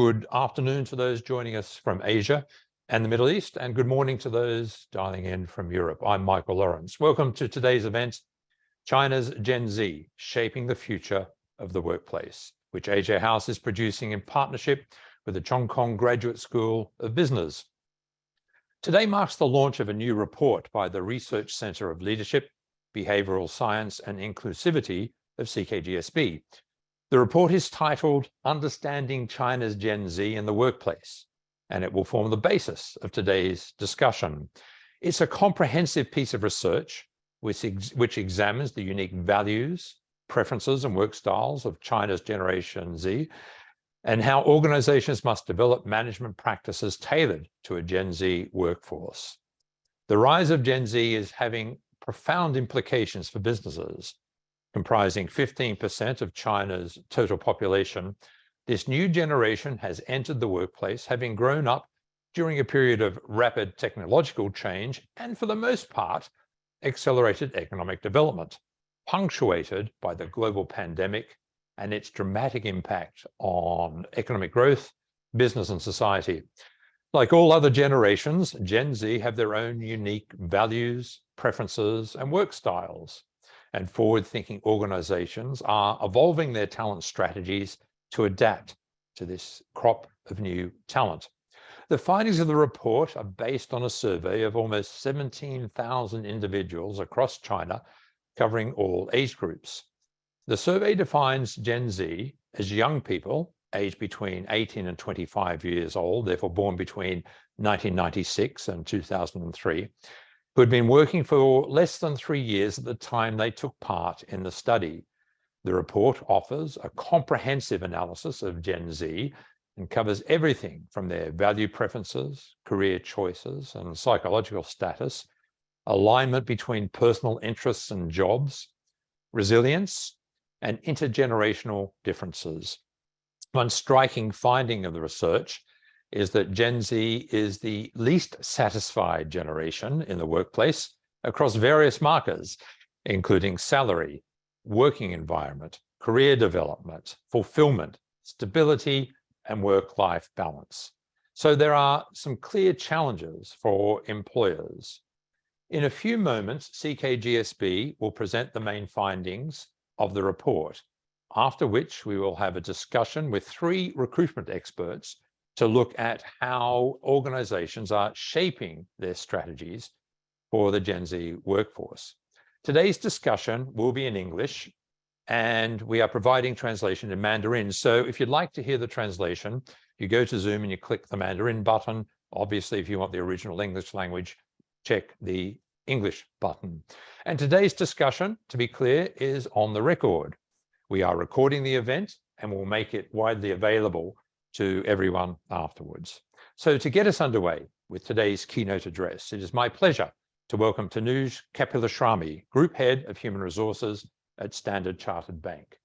Good afternoon to those joining us from Asia and the Middle East, and good morning to those dialing in from Europe. I'm Michael Lawrence. Welcome to today's event, China's Gen Z, Shaping the Future of the Workplace, which AJ House is producing in partnership with the Cheung Graduate School of Business. Today marks the launch of a new report by the Research Center of Leadership, Behavioral Science and Inclusivity of CKGSB. The report is titled Understanding China's Gen Z in the Workplace, and it will form the basis of today's discussion. It's a comprehensive piece of research which examines the unique values, preferences, and work styles of China's Generation Z, and how organizations must develop management practices tailored to a Gen Z workforce. The rise of Gen Z is having profound implications for businesses. Comprising 15% of China's total population, this new generation has entered the workplace, having grown up during a period of rapid technological change and, for the most part, accelerated economic development, punctuated by the global pandemic and its dramatic impact on economic growth, business, and society. Like all other generations, Gen Z have their own unique values, preferences, and work styles. And forward-thinking organizations are evolving their talent strategies to adapt to this crop of new talent. The findings of the report are based on a survey of almost 17,000 individuals across China, covering all age groups. The survey defines Gen Z as young people aged between 18 and 25 years old, therefore born between 1996 and 2003, who had been working for less than 3 years at the time they took part in the study. The report offers a comprehensive analysis of Gen Z and covers everything from their value preferences, career choices, and psychological status, alignment between personal interests and jobs, resilience, and intergenerational differences. One striking finding of the research is that Gen Z is the least satisfied generation in the workplace across various markers, including salary, working environment, career development, fulfillment, stability, and work-life balance. So there are some clear challenges for employers. In a few moments, CKGSB will present the main findings of the report, after which we will have a discussion with 3 recruitment experts to look at how organizations are shaping their strategies for the Gen Z workforce. Today's discussion will be in English, and we are providing translation in Mandarin. So if you'd like to hear the translation, you go to Zoom and you click the Mandarin button. Obviously, if you want the original English language, check the English button. And today's discussion, to be clear, is on the record. We are recording the event and we'll make it widely available to everyone afterwards. So to get us underway with today's keynote address, it is my pleasure to welcome Tanuj Kapilaswamy, Group Head of Human Resources at Standard Chartered Bank.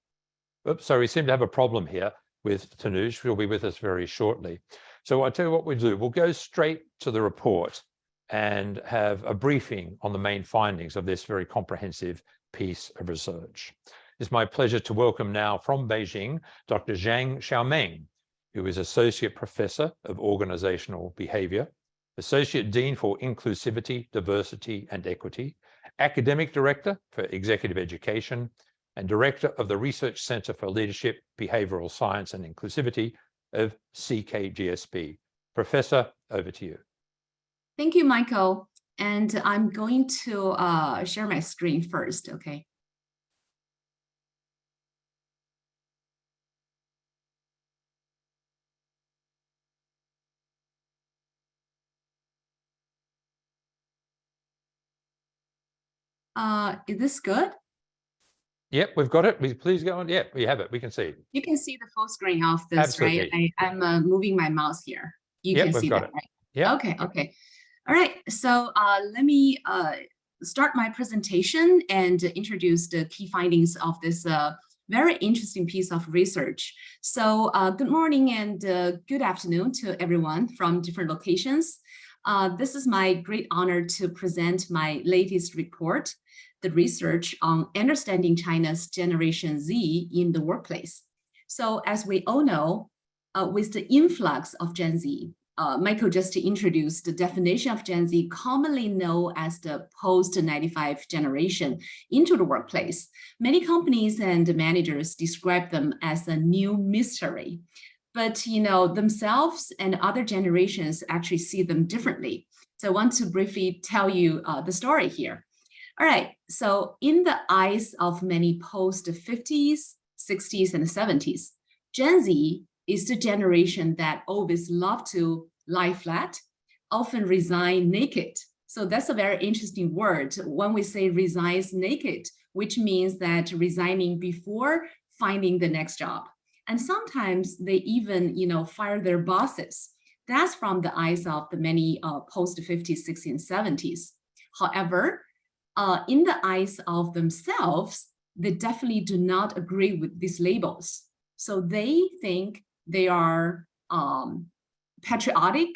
Oops, so we seem to have a problem here with Tanuj. She'll be with us very shortly. So I'll tell you what we'll do. We'll go straight to the report and have a briefing on the main findings of this very comprehensive piece of research. It's my pleasure to welcome now from Beijing, Dr. Zhang Xiaomeng, who is Associate Professor of Organizational Behavior, Associate Dean for Inclusivity, Diversity, and Equity, Academic Director for Executive Education, and Director of the Research Center for Leadership, Behavioral Science, and Inclusivity of CKGSB. Professor, over to you. Thank you, Michael. And I'm going to share my screen first, okay? Is this good? Yep, we've got it. Please go on. Yep, we have it. We can see. You can see the full screen of this, Absolutely. right? I'm moving my mouse here. You Yep, can see got that, it. right? Yeah. Okay. All right. So let me start my presentation and introduce the key findings of this very interesting piece of research. So good morning and good afternoon to everyone from different locations. This is my great honor to present my latest report, the research on understanding China's Generation Z in the workplace. So as we all know, with the influx of Gen Z, Michael just introduced the definition of Gen Z, commonly known as the post-95 generation, into the workplace. Many companies and managers describe them as a new mystery, but themselves and other generations actually see them differently. So I want to briefly tell you the story here. All right, so in the eyes of many post-50s, 60s, and 70s, Gen Z is the generation that always love to lie flat, often resign naked. So that's a very interesting word. When we say resigns naked, which means that resigning before finding the next job. And sometimes they even, fire their bosses. That's from the eyes of the many post-50s, 60s, and 70s. However, in the eyes of themselves, they definitely do not agree with these labels. So they think they are patriotic,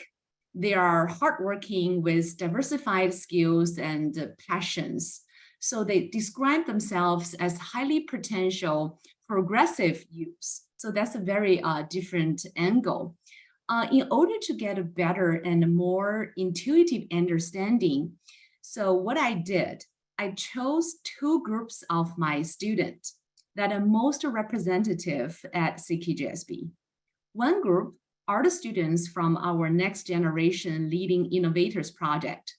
they are hardworking with diversified skills and passions. So they describe themselves as highly potential, progressive youths. So that's a very different angle. In order to get a better and more intuitive understanding, so what I did, I chose two groups of my students that are most representative at CKGSB. One group are the students from our Next Generation Leading Innovators project.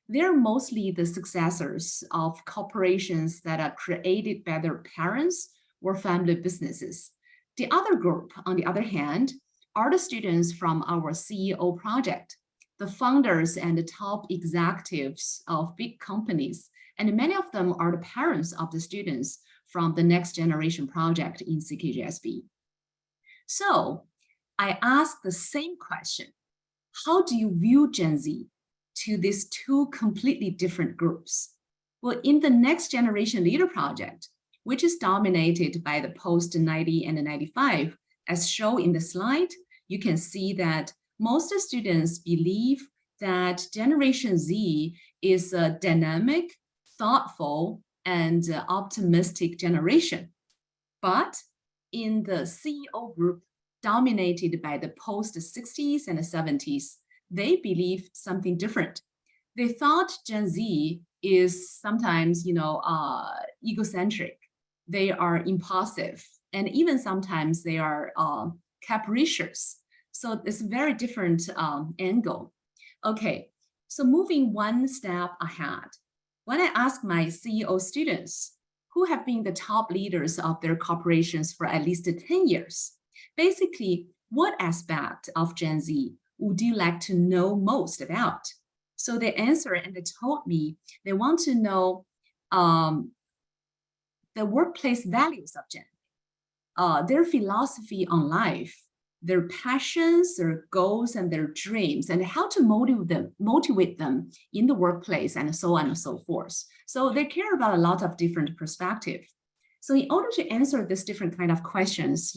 They're mostly the successors of corporations that are created by their parents or family businesses. The other group, on the other hand, are the students from our CEO project, the founders and the top executives of big companies, and many of them are the parents of the students from the Next Generation project in CKGSB. So I asked the same question: how do you view Gen Z to these two completely different groups? Well, in the Next Generation Leader project, which is dominated by the post-90 and 95, as shown in the slide, you can see that most students believe that Generation Z is a dynamic, thoughtful, and optimistic generation. But in the CEO group, dominated by the post-60s and 70s, they believe something different. They thought Gen Z is sometimes, egocentric. They are impulsive, and even sometimes they are capricious. So it's a very different angle. Okay, so moving one step ahead, when I ask my CEO students, who have been the top leaders of their corporations for at least 10 years, basically, what aspect of Gen Z would you like to know most about? So they answered and they told me they want to know the workplace values of Gen Z, their philosophy on life, their passions, their goals, and their dreams, and how to motivate them in the workplace, and so on and so forth. So they care about a lot of different perspectives. So in order to answer this different kind of questions,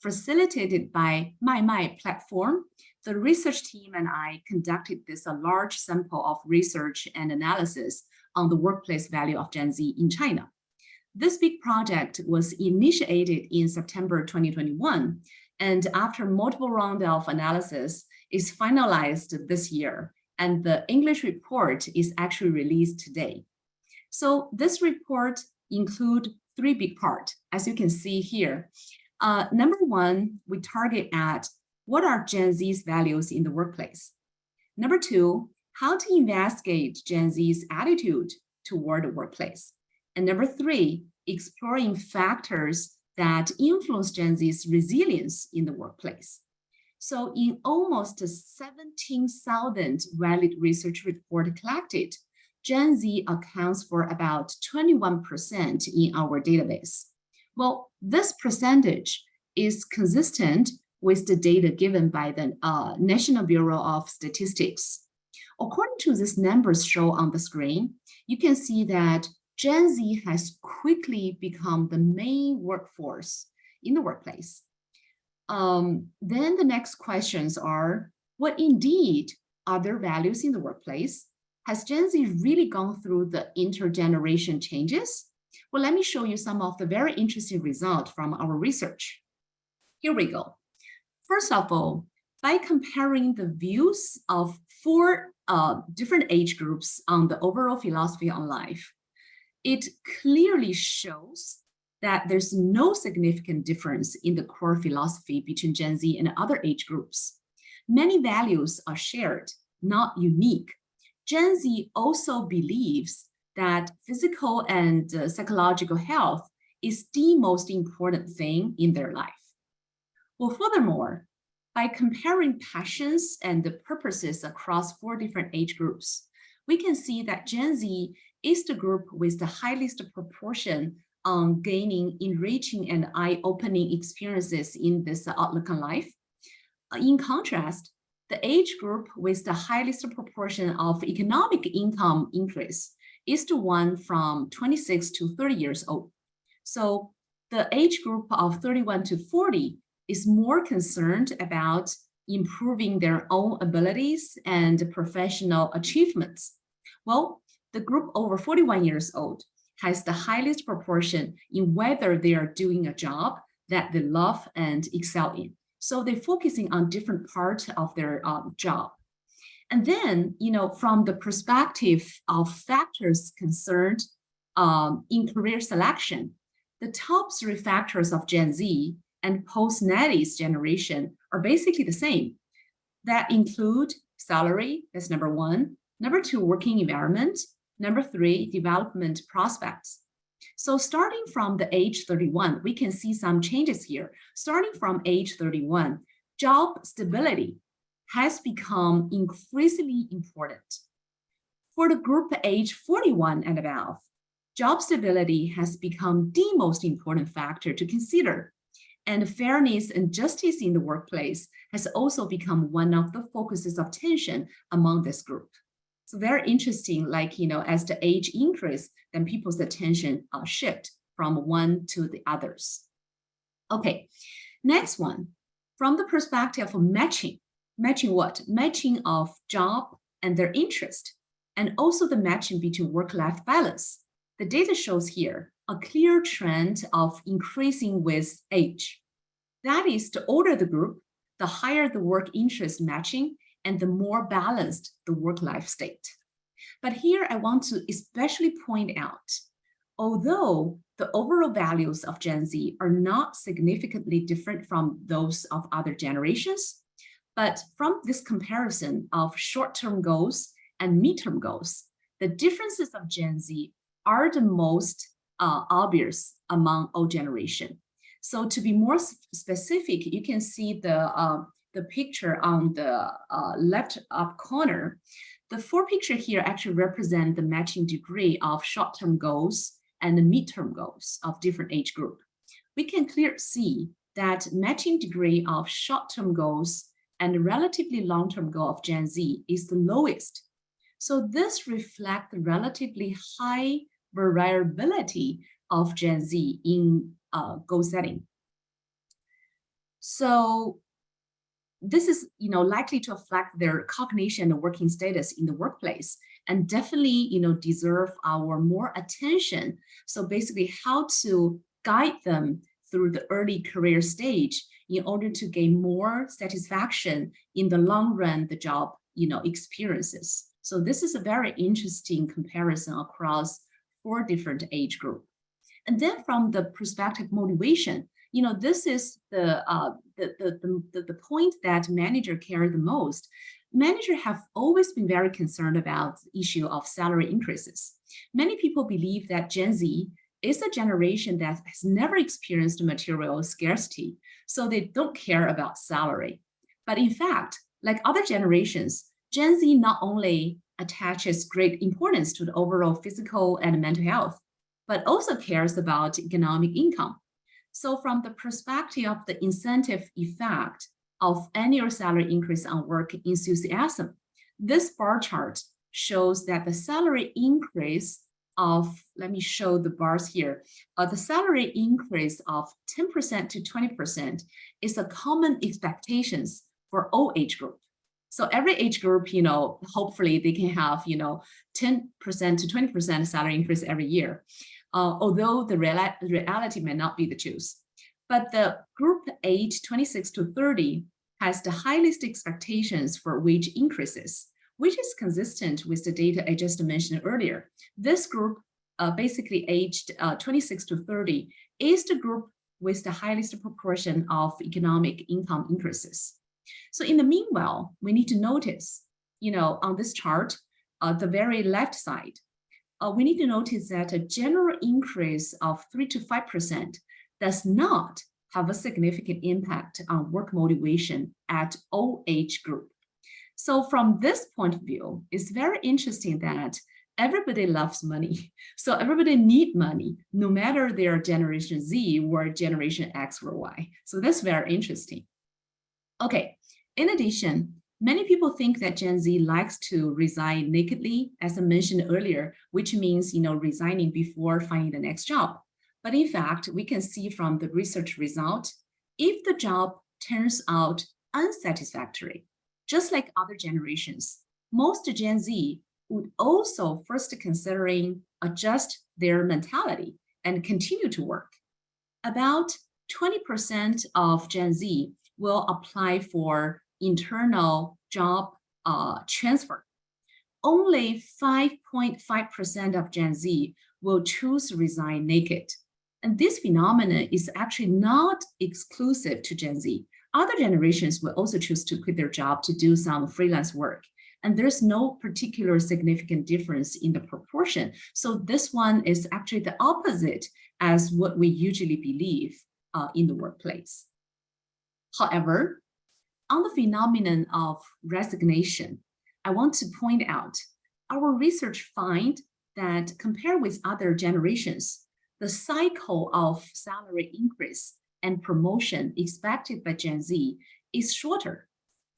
facilitated by my platform, the research team and I conducted a large sample of research and analysis on the workplace value of Gen Z in China. This big project was initiated in September 2021, and after multiple rounds of analysis, is finalized this year, and the English report is actually released today. So this report includes three big parts, as you can see here. Number one, we target at what are Gen Z's values in the workplace. Number two, how to investigate Gen Z's attitude toward the workplace. And number three, exploring factors that influence Gen Z's resilience in the workplace. So in almost 17,000 valid research reports collected, Gen Z accounts for about 21% in our database. Well, this percentage is consistent with the data given by the National Bureau of Statistics. According to these numbers shown on the screen, you can see that Gen Z has quickly become the main workforce in the workplace. Then the next questions are, what indeed are their values in the workplace? Has Gen Z really gone through the intergeneration changes? Well, let me show you some of the very interesting results from our research. Here we go. First of all, by comparing the views of four different age groups on the overall philosophy on life, it clearly shows that there's no significant difference in the core philosophy between Gen Z and other age groups. Many values are shared, not unique. Gen Z also believes that physical and psychological health is the most important thing in their life. Well, furthermore, by comparing passions and the purposes across four different age groups, we can see that Gen Z is the group with the highest proportion on gaining enriching and eye-opening experiences in this outlook on life. In contrast, the age group with the highest proportion of economic income increase is the one from 26 to 30 years old. So the age group of 31 to 40 is more concerned about improving their own abilities and professional achievements. Well, the group over 41 years old has the highest proportion in whether they are doing a job that they love and excel in. So they're focusing on different parts of their job. And then, from the perspective of factors concerned in career selection, the top three factors of Gen Z and post-90s generation are basically the same. That include salary, that's number one. Number two, working environment. Number three, development prospects. So starting from the age 31, we can see some changes here. Starting from age 31, job stability has become increasingly important. For the group age 41 and above, job stability has become the most important factor to consider. And fairness and justice in the workplace has also become one of the focuses of attention among this group. So very interesting, as the age increase, then people's attention shift from one to the others. Okay, next one, from the perspective of matching. Matching what? Matching of job and their interest, and also the matching between work-life balance. The data shows here a clear trend of increasing with age. That is, the older the group, the higher the work interest matching, and the more balanced the work-life state. But here I want to especially point out, although the overall values of Gen Z are not significantly different from those of other generations, but from this comparison of short-term goals and mid-term goals, the differences of Gen Z are the most obvious among all generations. So to be more specific, you can see the picture on the left up corner. The four pictures here actually represent the matching degree of short-term goals and the mid-term goals of different age group. We can clearly see that matching degree of short-term goals and the relatively long-term goal of Gen Z is the lowest. So this reflects the relatively high variability of Gen Z in goal setting. So this is likely to affect their cognition and working status in the workplace, and definitely deserve our more attention. So basically how to guide them through the early career stage in order to gain more satisfaction in the long run, the job experiences. So this is a very interesting comparison across four different age groups. And then from the perspective of motivation, this is the point that manager care the most. Managers have always been very concerned about the issue of salary increases. Many people believe that Gen Z is a generation that has never experienced material scarcity, so they don't care about salary. But in fact, like other generations, Gen Z not only attaches great importance to the overall physical and mental health, but also cares about economic income. So from the perspective of the incentive effect of annual salary increase on work enthusiasm, this bar chart shows that the salary increase of, let me show the bars here, the salary increase of 10% to 20% is a common expectations for all age group. So every age group, hopefully they can have, 10% to 20% salary increase every year. Although the reality may not be the truth. But the group age 26 to 30 has the highest expectations for wage increases, which is consistent with the data I just mentioned earlier. This group, basically aged 26 to 30, is the group with the highest proportion of economic income increases. So in the meanwhile, we need to notice, on this chart, the very left side, we need to notice that a general increase of 3 to 5% does not have a significant impact on work motivation at all age group. So from this point of view, it's very interesting that everybody loves money. So everybody need money, no matter they're Generation Z or Generation X or Y. So that's very interesting. Okay, in addition, many people think that Gen Z likes to resign nakedly, as I mentioned earlier, which means, resigning before finding the next job. But in fact, we can see from the research result, if the job turns out unsatisfactory, just like other generations, most Gen Z would also first considering adjust their mentality and continue to work. About 20% of Gen Z will apply for internal job transfer. Only 5.5% of Gen Z will choose to resign naked. And this phenomenon is actually not exclusive to Gen Z. Other generations will also choose to quit their job to do some freelance work. And there's no particular significant difference in the proportion. So this one is actually the opposite as what we usually believe in the workplace. However, on the phenomenon of resignation, I want to point out our research finds that compared with other generations, the cycle of salary increase and promotion expected by Gen Z is shorter.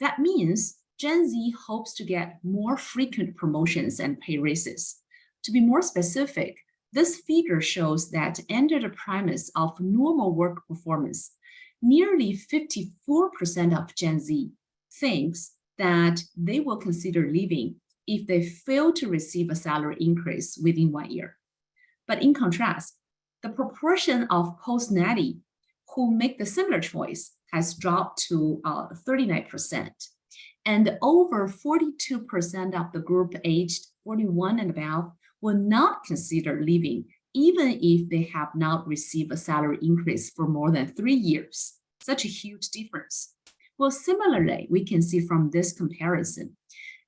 That means Gen Z hopes to get more frequent promotions and pay raises. To be more specific, this figure shows that under the premise of normal work performance, nearly 54% of Gen Z thinks that they will consider leaving if they fail to receive a salary increase within 1 year. But in contrast, the proportion of post-natty who make the similar choice has dropped to 39%. And over 42% of the group aged 41 and above will not consider leaving, even if they have not received a salary increase for more than 3 years. Such a huge difference. Well, similarly, we can see from this comparison,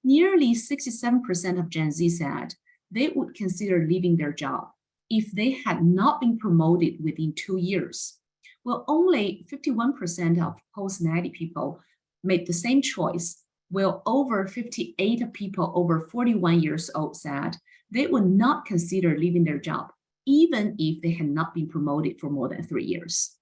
nearly 67% of Gen Z said they would consider leaving their job if they had not been promoted within 2 years. Well, only 51% of post-natty people made the same choice, while over 58% of people over 41 years old said they would not consider leaving their job, even if they had not been promoted for more than 3 years.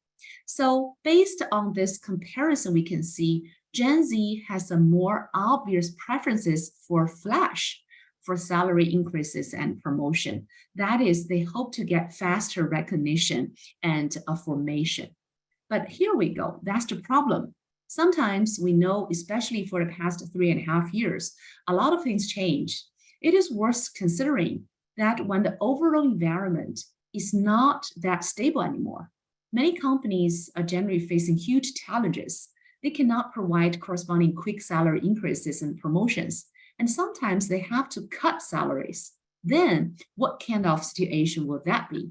So based on this comparison, we can see Gen Z has a more obvious preferences for flash, for salary increases and promotion. That is, they hope to get faster recognition and affirmation. But here we go, that's the problem. Sometimes we know, especially for the past 3.5 years, a lot of things change. It is worth considering that when the overall environment is not that stable anymore, many companies are generally facing huge challenges. They cannot provide corresponding quick salary increases and promotions, and sometimes they have to cut salaries. Then what kind of situation will that be?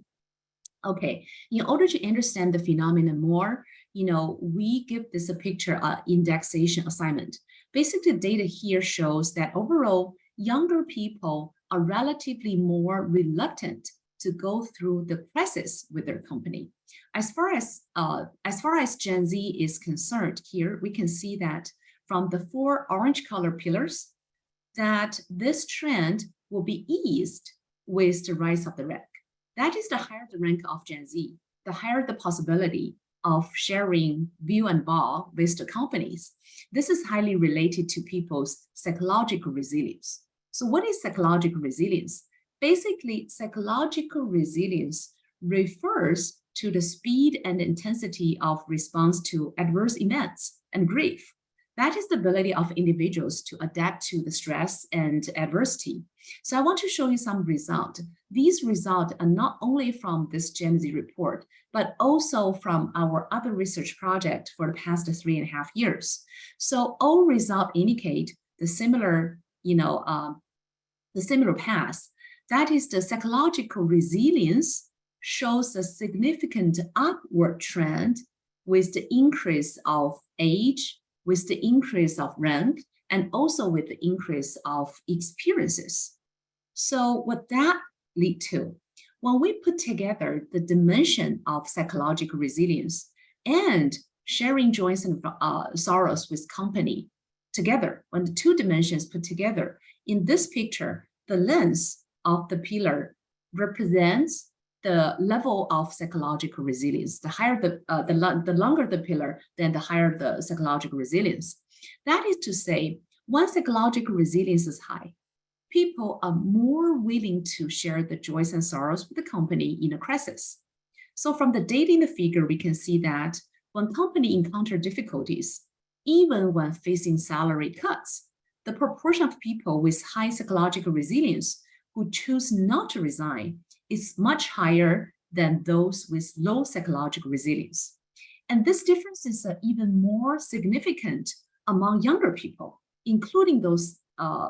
Okay, in order to understand the phenomenon more, we give this a picture indexation assignment. Basically, the data here shows that overall, younger people are relatively more reluctant to go through the crisis with their company. As far as Gen Z is concerned here, we can see that from the 4 orange color pillars, that this trend will be eased with the rise of the rank. That is, the higher the rank of Gen Z, the higher the possibility of sharing view and ball with the companies. This is highly related to people's psychological resilience. So what is psychological resilience? Basically, psychological resilience refers to the speed and intensity of response to adverse events and grief. That is the ability of individuals to adapt to the stress and adversity. So I want to show you some results. These results are not only from this Gen Z report, but also from our other research project for the past 3.5 years. So all results indicate the similar, the similar path. That is, the psychological resilience shows a significant upward trend with the increase of age, with the increase of rank, and also with the increase of experiences. So what that lead to? When we put together the dimension of psychological resilience and sharing joys and sorrows with company together, when the two dimensions put together, in this picture, the length of the pillar represents the level of psychological resilience. The higher the longer the pillar, then the higher the psychological resilience. That is to say, when psychological resilience is high, people are more willing to share the joys and sorrows with the company in a crisis. So from the data in the figure, we can see that when company encounter difficulties, even when facing salary cuts, the proportion of people with high psychological resilience who choose not to resign is much higher than those with low psychological resilience. And this difference is even more significant among younger people, including those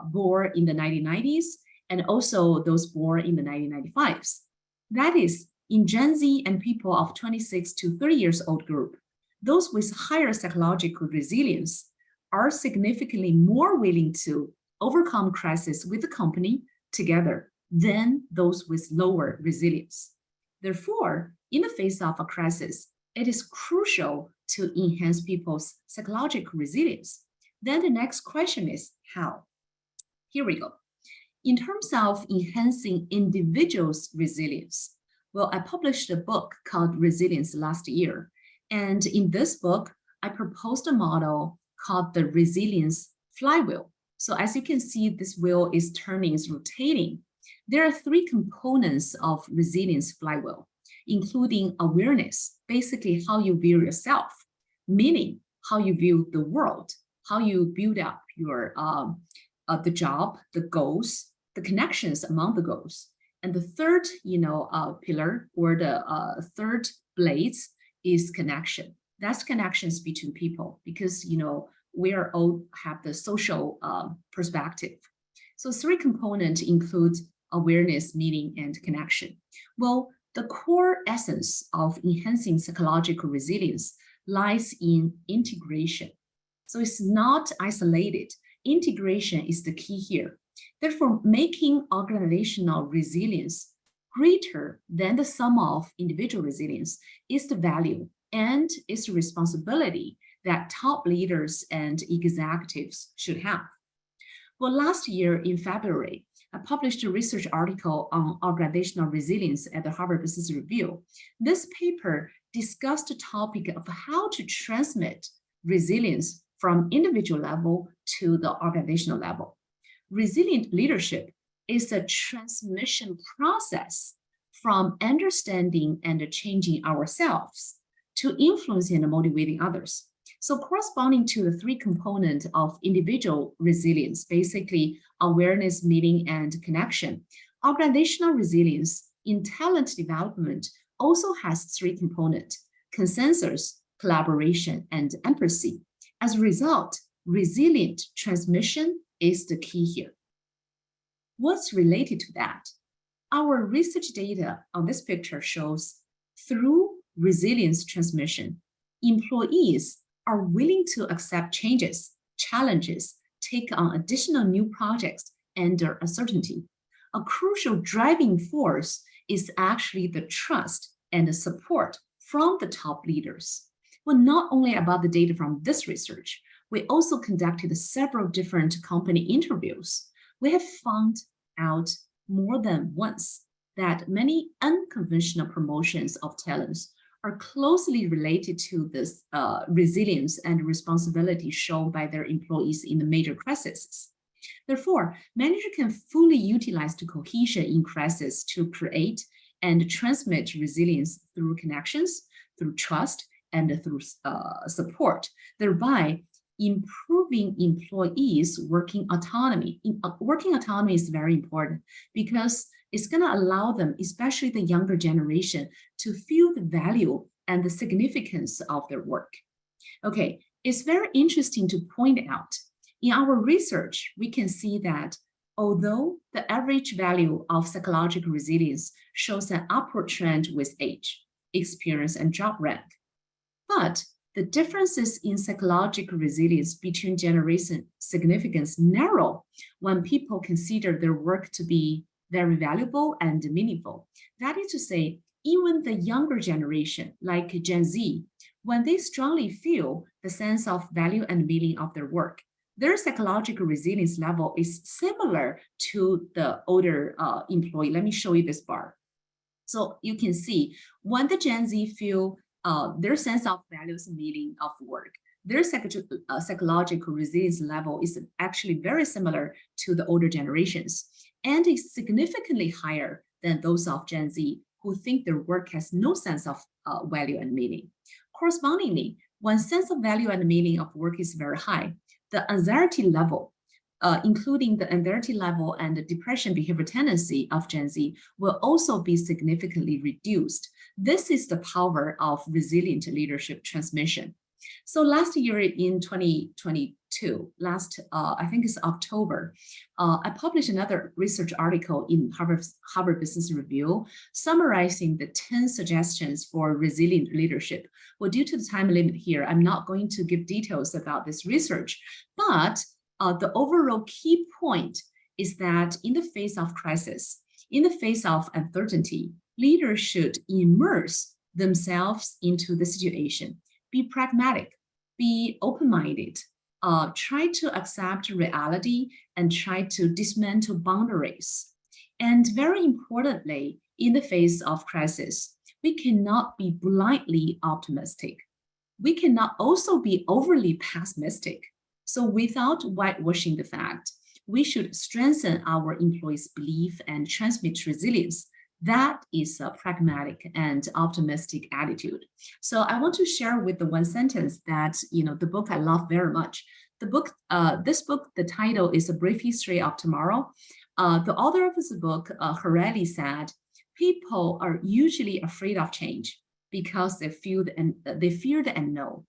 born in the 1990s and also those born in the 1995s. That is, in Gen Z and people of 26 to 30 years old group, those with higher psychological resilience are significantly more willing to overcome crisis with the company together than those with lower resilience. Therefore, in the face of a crisis, it is crucial to enhance people's psychological resilience. Then the next question is how? Here we go. In terms of enhancing individuals' resilience, well, I published a book called Resilience last year. And in this book, I proposed a model called the resilience flywheel. So as you can see, this wheel is turning, is rotating. There are three components of resilience flywheel, including awareness, basically how you view yourself, meaning how you view the world, how you build up your the job, the goals, the connections among the goals. And the third, pillar or the third blades is connection. That's connections between people because, we are all have the social perspective. So three components include awareness, meaning, and connection. Well, the core essence of enhancing psychological resilience lies in integration. So it's not isolated. Integration is the key here. Therefore, making organizational resilience greater than the sum of individual resilience is the value and is the responsibility that top leaders and executives should have. Well, last year in February, I published a research article on organizational resilience at the Harvard Business Review. This paper discussed the topic of how to transmit resilience from individual level to the organizational level. Resilient leadership is a transmission process from understanding and changing ourselves to influencing and motivating others. So corresponding to the three components of individual resilience, basically awareness, meaning, and connection, organizational resilience in talent development also has three components: consensus, collaboration, and empathy. As a result, resilient transmission is the key here. What's related to that? Our research data on this picture shows through resilience transmission, employees are willing to accept changes, challenges, take on additional new projects under uncertainty. A crucial driving force is actually the trust and the support from the top leaders. Well, not only about the data from this research, we also conducted several different company interviews. We have found out more than once that many unconventional promotions of talents are closely related to this resilience and responsibility shown by their employees in the major crises. Therefore, managers can fully utilize the cohesion in crisis to create and transmit resilience through connections, through trust, and through support, thereby improving employees' working autonomy. Working autonomy is very important because it's going to allow them, especially the younger generation, to feel the value and the significance of their work. Okay, it's very interesting to point out, in our research, we can see that although the average value of psychological resilience shows an upward trend with age, experience, and job rank, but the differences in psychological resilience between generation significance narrow when people consider their work to be very valuable and meaningful. That is to say, even the younger generation, like Gen Z, when they strongly feel the sense of value and meaning of their work, their psychological resilience level is similar to the older employee. Let me show you this bar. So you can see when the Gen Z feel their sense of values and meaning of work, their psychological resilience level is actually very similar to the older generations and is significantly higher than those of Gen Z who think their work has no sense of value and meaning. Correspondingly, when sense of value and meaning of work is very high, the anxiety level, including the anxiety level and the depression behavior tendency of Gen Z, will also be significantly reduced. This is the power of resilient leadership transmission. So last year in 2022, I think it's October, I published another research article in Harvard Business Review summarizing the 10 suggestions for resilient leadership. Well, due to the time limit here, I'm not going to give details about this research, but the overall key point is that in the face of crisis, in the face of uncertainty, leaders should immerse themselves into the situation, be pragmatic, be open-minded, try to accept reality and try to dismantle boundaries. And very importantly, in the face of crisis, we cannot be blindly optimistic. We cannot also be overly pessimistic. So without whitewashing the fact, we should strengthen our employees' belief and transmit resilience. That is a pragmatic and optimistic attitude. So I want to share with the one sentence that, the book I love very much. This book, the title is A Brief History of Tomorrow. The author of this book, Harari, said, people are usually afraid of change because they fear the unknown.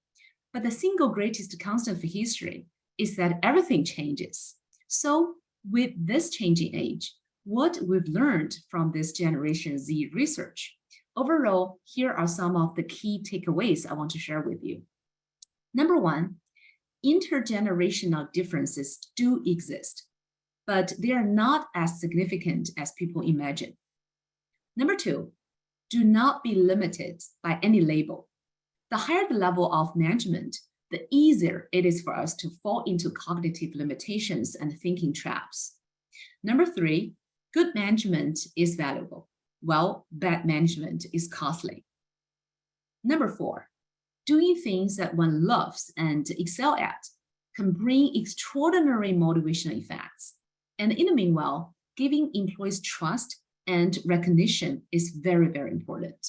But the single greatest constant for history is that everything changes. So with this changing age, what we've learned from this Generation Z research, overall, here are some of the key takeaways I want to share with you. Number one, intergenerational differences do exist, but they are not as significant as people imagine. Number two, do not be limited by any label. The higher the level of management, the easier it is for us to fall into cognitive limitations and thinking traps. Number three, good management is valuable, while bad management is costly. Number four, doing things that one loves and excel at can bring extraordinary motivational effects. And in the meanwhile, giving employees trust and recognition is very, very important.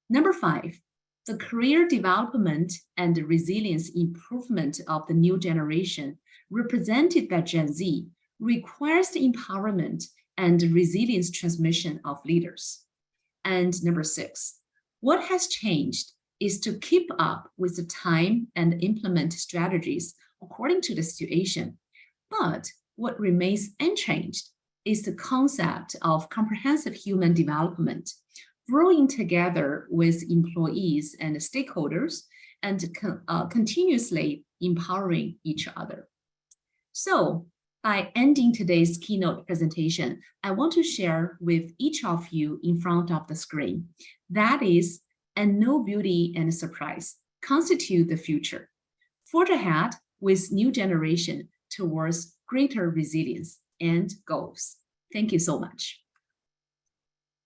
Number five, the career development and the resilience improvement of the new generation represented by Gen Z requires the empowerment and resilience transmission of leaders. And number six, what has changed is to keep up with the time and implement strategies according to the situation. But what remains unchanged is the concept of comprehensive human development, growing together with employees and stakeholders and continuously empowering each other. So by ending today's keynote presentation, I want to share with each of you in front of the screen. That is, and no beauty and surprise constitute the future. Forge ahead with new generation towards greater resilience and goals. Thank you so much.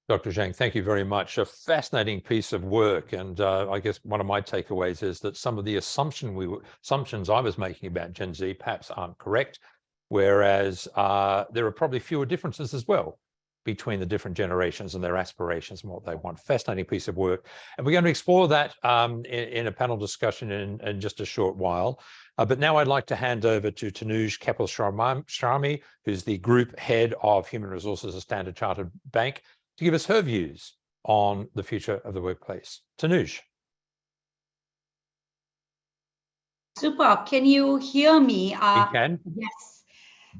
Dr. Cheung, thank you very much. A fascinating piece of work. And I guess one of my takeaways is that some of the assumptions I was making about Gen Z perhaps aren't correct, whereas there are probably fewer differences as well between the different generations and their aspirations and what they want. Fascinating piece of work. And we're going to explore that in a panel discussion in just a short while. But now I'd like to hand over to Tanuj Kapil-Sharmi, who's the Group Head of Human Resources at Standard Chartered Bank, to give us her views on the future of the workplace. Tanuj. Super. Can you hear me? We can. Yes.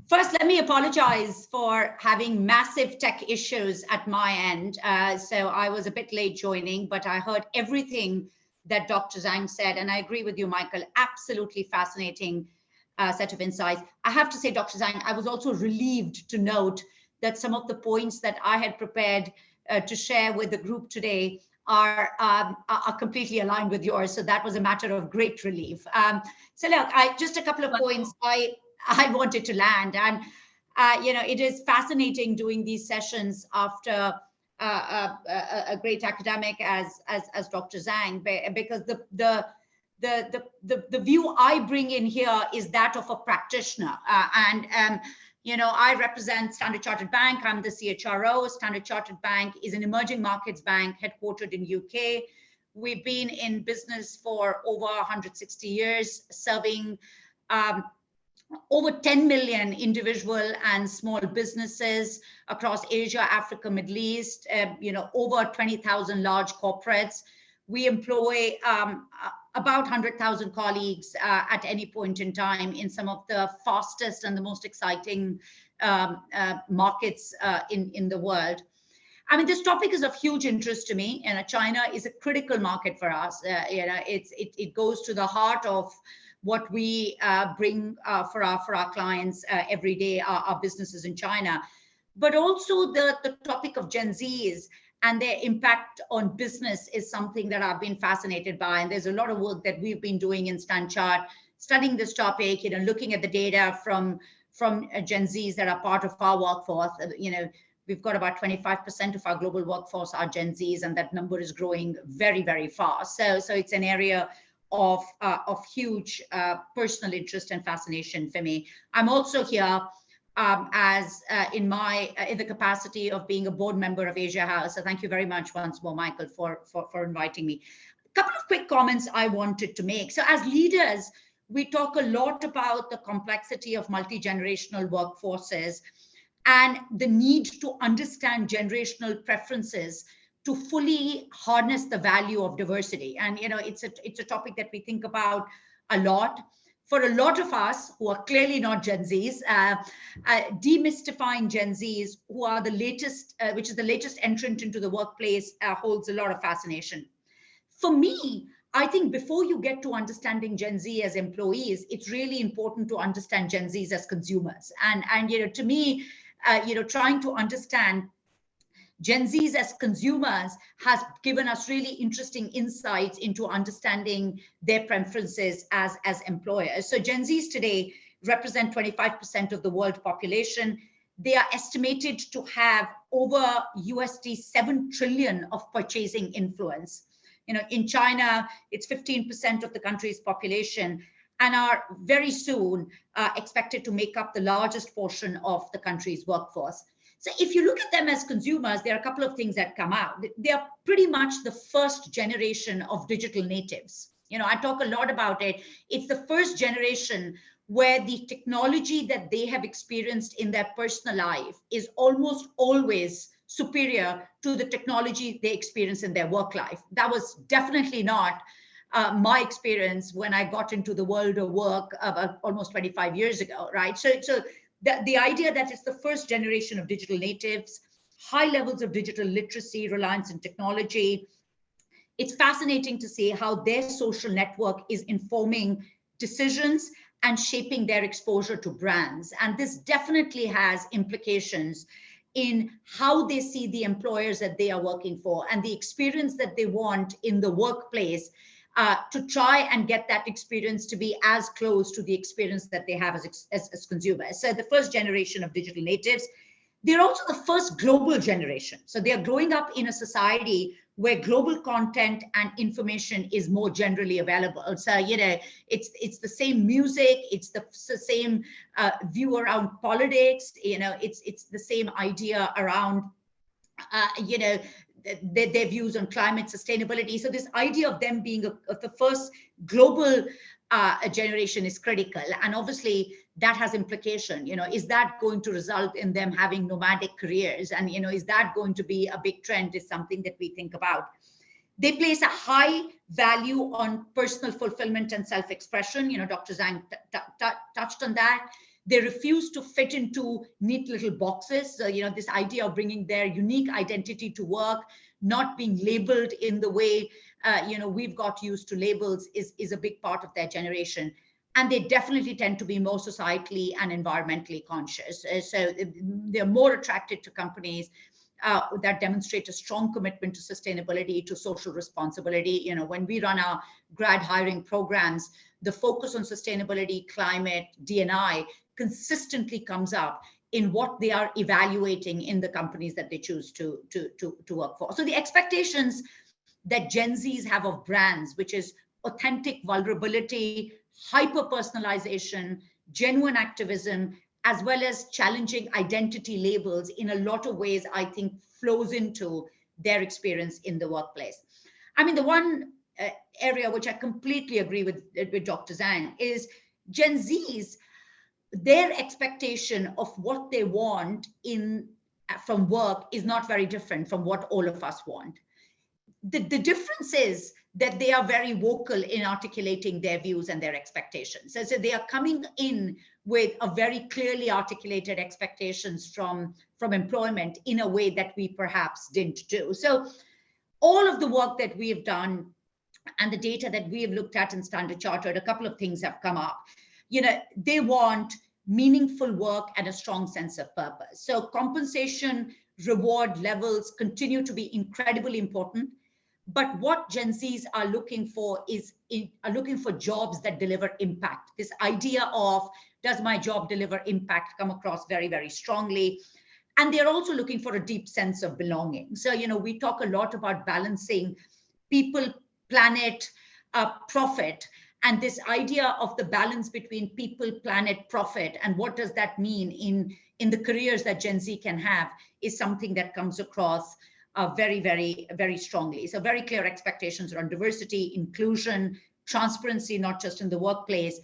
First, let me apologize for having massive tech issues at my end. So I was a bit late joining, but I heard everything that Dr. Zhang said, and I agree with you, Michael. Absolutely fascinating set of insights. I have to say, Dr. Zhang, I was also relieved to note that some of the points that I had prepared to share with the group today are completely aligned with yours. So that was a matter of great relief. So look, just a couple of points I wanted to land. And, it is fascinating doing these sessions after a great academic as Dr. Zhang, because the view I bring in here is that of a practitioner. I represent Standard Chartered Bank. I'm the CHRO. Standard Chartered Bank is an emerging markets bank headquartered in UK. We've been in business for over 160 years, serving over 10 million individual and small businesses across Asia, Africa, Middle East, over 20,000 large corporates. We employ about 100,000 colleagues at any point in time in some of the fastest and the most exciting markets in the world. I mean, this topic is of huge interest to me, and China is a critical market for us. It goes to the heart of what we bring for our clients every day, our businesses in China. But also the topic of Gen Zs and their impact on business is something that I've been fascinated by. And there's a lot of work that we've been doing in StanChart, studying this topic, looking at the data from Gen Zs that are part of our workforce. We've got about 25% of our global workforce are Gen Zs, and that number is growing very, very fast. So it's an area of huge personal interest and fascination for me. I'm also here in the capacity of being a board member of Asia House. So thank you very much once more, Michael, for inviting me. A couple of quick comments I wanted to make. So as leaders, we talk a lot about the complexity of multi-generational workforces and the need to understand generational preferences to fully harness the value of diversity. And it's a topic that we think about a lot. For a lot of us who are clearly not Gen Zs, demystifying Gen Zs, who are the latest, which is the latest entrant into the workplace, holds a lot of fascination. For me, I think before you get to understanding Gen Z as employees, it's really important to understand Gen Zs as consumers. And to me, trying to understand Gen Zs as consumers has given us really interesting insights into understanding their preferences as employers. So Gen Zs today represent 25% of the world population. They are estimated to have over $7 trillion of purchasing influence. In China, it's 15% of the country's population and are very soon expected to make up the largest portion of the country's workforce. So if you look at them as consumers, there are a couple of things that come out. They are pretty much the first generation of digital natives. I talk a lot about it. It's the first generation where the technology that they have experienced in their personal life is almost always superior to the technology they experience in their work life. That was definitely not my experience when I got into the world of work almost 25 years ago, right? So the idea that it's the first generation of digital natives, high levels of digital literacy, reliance on technology. It's fascinating to see how their social network is informing decisions and shaping their exposure to brands. And this definitely has implications in how they see the employers that they are working for and the experience that they want in the workplace, to try and get that experience to be as close to the experience that they have as consumers. So the first generation of digital natives, they're also the first global generation. So they are growing up in a society where global content and information is more generally available. So, it's the same music, it's the same view around politics, it's the same idea around, their views on climate sustainability. So this idea of them being the first global generation is critical. And obviously that has implication, is that going to result in them having nomadic careers? And, is that going to be a big trend, is something that we think about. They place a high value on personal fulfillment and self-expression. Dr. Zhang touched on that. They refuse to fit into neat little boxes. So, this idea of bringing their unique identity to work, not being labeled in the way, we've got used to labels is a big part of their generation. And they definitely tend to be more societally and environmentally conscious. So they're more attracted to companies that demonstrate a strong commitment to sustainability, to social responsibility. When we run our grad hiring programs, the focus on sustainability, climate, D&I consistently comes up in what they are evaluating in the companies that they choose to work for. So the expectations that Gen Zs have of brands, which is authentic vulnerability, hyper-personalization, genuine activism, as well as challenging identity labels, in a lot of ways, I think flows into their experience in the workplace. I mean, the one area which I completely agree with Dr. Zhang is Gen Zs, their expectation of what they want from work is not very different from what all of us want. The difference is that they are very vocal in articulating their views and their expectations. So they are coming in with a very clearly articulated expectations from employment in a way that we perhaps didn't do. So all of the work that we have done and the data that we have looked at in Standard Chartered, a couple of things have come up. They want meaningful work and a strong sense of purpose. So compensation, reward levels continue to be incredibly important. But what Gen Zs are looking for are looking for jobs that deliver impact. This idea of, does my job deliver impact, come across very, very strongly. And they're also looking for a deep sense of belonging. So, we talk a lot about balancing people, planet, profit. And this idea of the balance between people, planet, profit, and what does that mean in the careers that Gen Z can have is something that comes across very, very, very strongly. So very clear expectations around diversity, inclusion, transparency, not just in the workplace,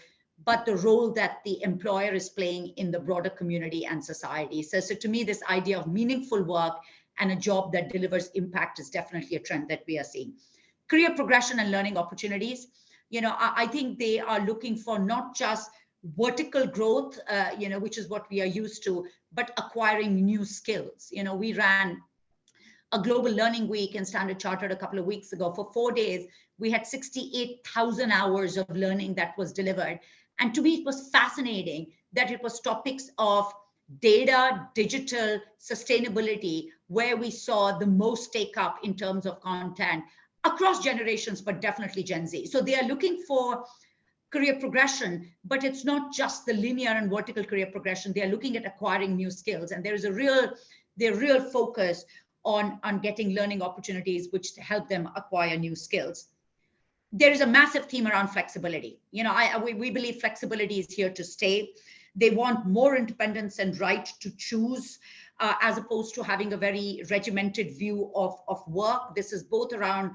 but the role that the employer is playing in the broader community and society. So to me, this idea of meaningful work and a job that delivers impact is definitely a trend that we are seeing. Career progression and learning opportunities. I think they are looking for not just vertical growth, which is what we are used to, but acquiring new skills. We ran a global learning week in Standard Chartered a couple of weeks ago. For 4 days, we had 68,000 hours of learning that was delivered. And to me, it was fascinating that it was topics of data, digital, sustainability, where we saw the most take up in terms of content across generations, but definitely Gen Z. So they are looking for career progression, but it's not just the linear and vertical career progression. They are looking at acquiring new skills. And there is a real focus on getting learning opportunities which help them acquire new skills. There is a massive theme around flexibility. We believe flexibility is here to stay. They want more independence and right to choose, as opposed to having a very regimented view of work. This is both around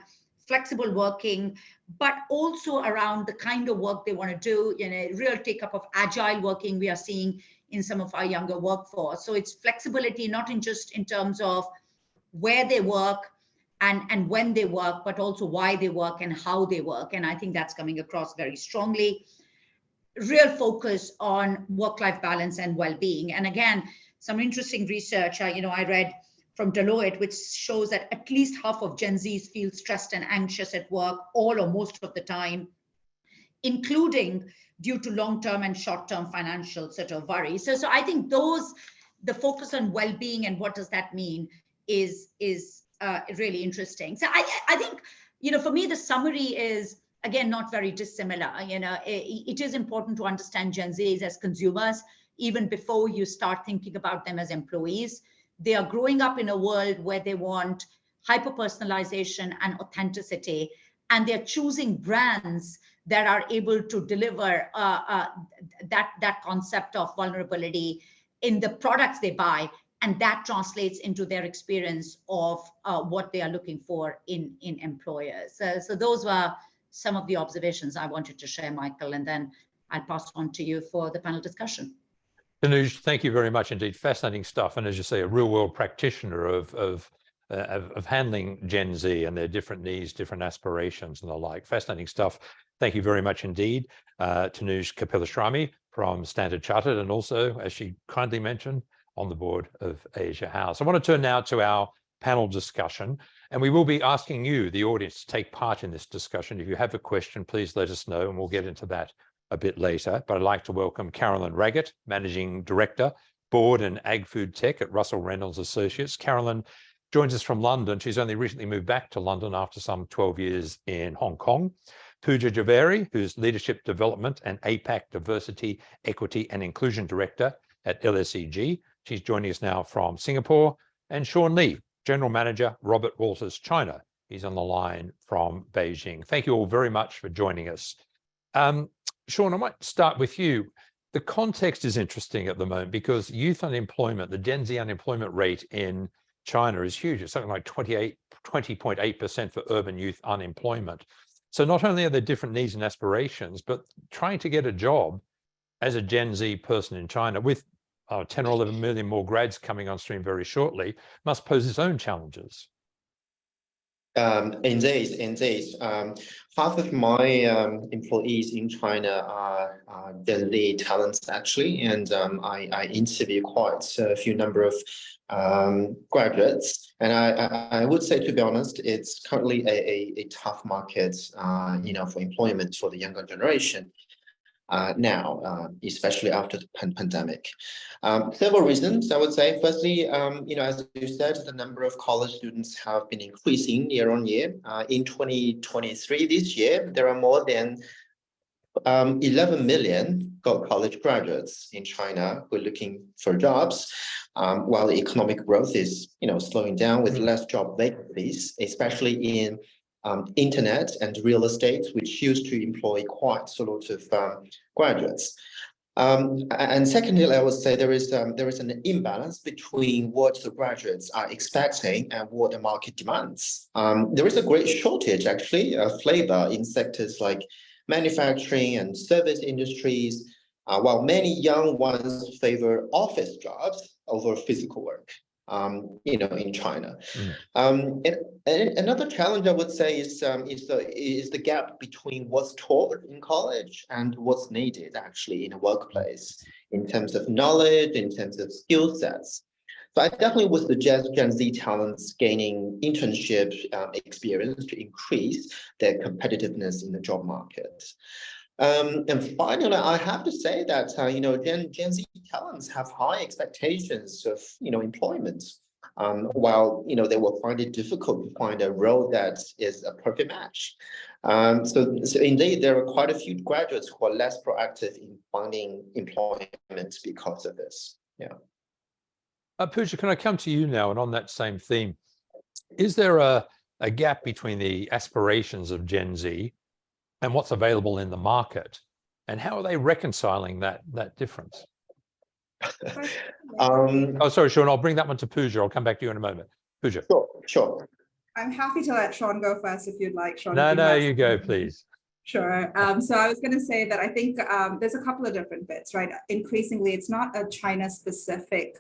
flexible working, but also around the kind of work they want to do. Real take up of agile working we are seeing in some of our younger workforce. So it's flexibility, not just in terms of where they work and when they work, but also why they work and how they work. And I think that's coming across very strongly. Real focus on work-life balance and well-being. And again, some interesting research, I read from Deloitte, which shows that at least half of Gen Zs feel stressed and anxious at work all or most of the time, including due to long-term and short-term financial sort of worries. So I think the focus on well-being and what does that mean is really interesting. So I think, for me, the summary is, again, not very dissimilar. It is important to understand Gen Zs as consumers, even before you start thinking about them as employees. They are growing up in a world where they want hyper-personalization and authenticity, and they're choosing brands that are able to deliver that concept of vulnerability in the products they buy. And that translates into their experience of what they are looking for in employers. So those were some of the observations I wanted to share, Michael, and then I'll pass on to you for the panel discussion. Tanuj, thank you very much indeed. Fascinating stuff. And as you say, a real world practitioner of handling Gen Z and their different needs, different aspirations and the like. Fascinating stuff. Thank you very much indeed. Tanuj Kapillaswamy from Standard Chartered, and also, as she kindly mentioned, on the board of Asia House. I want to turn now to our panel discussion, and we will be asking you, the audience, to take part in this discussion. If you have a question, please let us know, and we'll get into that a bit later. But I'd like to welcome Carolyn Raggett, Managing Director, Board and Ag Food Tech at Russell Reynolds Associates. Carolyn joins us from London. She's only recently moved back to London after some 12 years in Hong Kong. Pooja Javeri, who's Leadership Development and APAC Diversity, Equity and Inclusion Director at LSEG. She's joining us now from Singapore. And Sean Lee, General Manager, Robert Walters China. He's on the line from Beijing. Thank you all very much for joining us. Sean, I might start with you. The context is interesting at the moment because youth unemployment, the Gen Z unemployment rate in China is huge. It's something like 20.8% for urban youth unemployment. So not only are there different needs and aspirations, but trying to get a job as a Gen Z person in China with 10 or 11 million more grads coming on stream very shortly must pose its own challenges. Indeed. Half of my employees in China are Gen Z talents, actually, and I interview quite a few number of graduates, and I would say, to be honest, it's currently a tough market, for employment for the younger generation. Now, especially after the pandemic. Several reasons, I would say. Firstly, as you said, the number of college students have been increasing year on year. In 2023, this year, there are more than 11 million college graduates in China who are looking for jobs, while the economic growth is, slowing down with less job vacancies, especially in internet and real estate, which used to employ quite a lot of graduates. And secondly, I would say there is an imbalance between what the graduates are expecting and what the market demands. There is a great shortage, actually, of labor in sectors like manufacturing and service industries, while many young ones favor office jobs over physical work. In China. And another challenge I would say is the gap between what's taught in college and what's needed actually in a workplace in terms of knowledge, in terms of skill sets. So I definitely would suggest Gen Z talents gaining internship experience to increase their competitiveness in the job market. And finally, I have to say that Gen Z talents have high expectations of employment, while they will find it difficult to find a role that is a perfect match. So indeed, there are quite a few graduates who are less proactive in finding employment because of this. Yeah. Pooja, can I come to you now? And on that same theme, is there a gap between the aspirations of Gen Z and what's available in the market, and how are they reconciling that difference? Oh, sorry, Sean, I'll bring that one to Pooja. I'll come back to you in a moment. Pooja. Sure. I'm happy to let Sean go first if you'd like, Sean. No, you go, please. Sure. So I was going to say that I think there's a couple of different bits, right? Increasingly, it's not a China-specific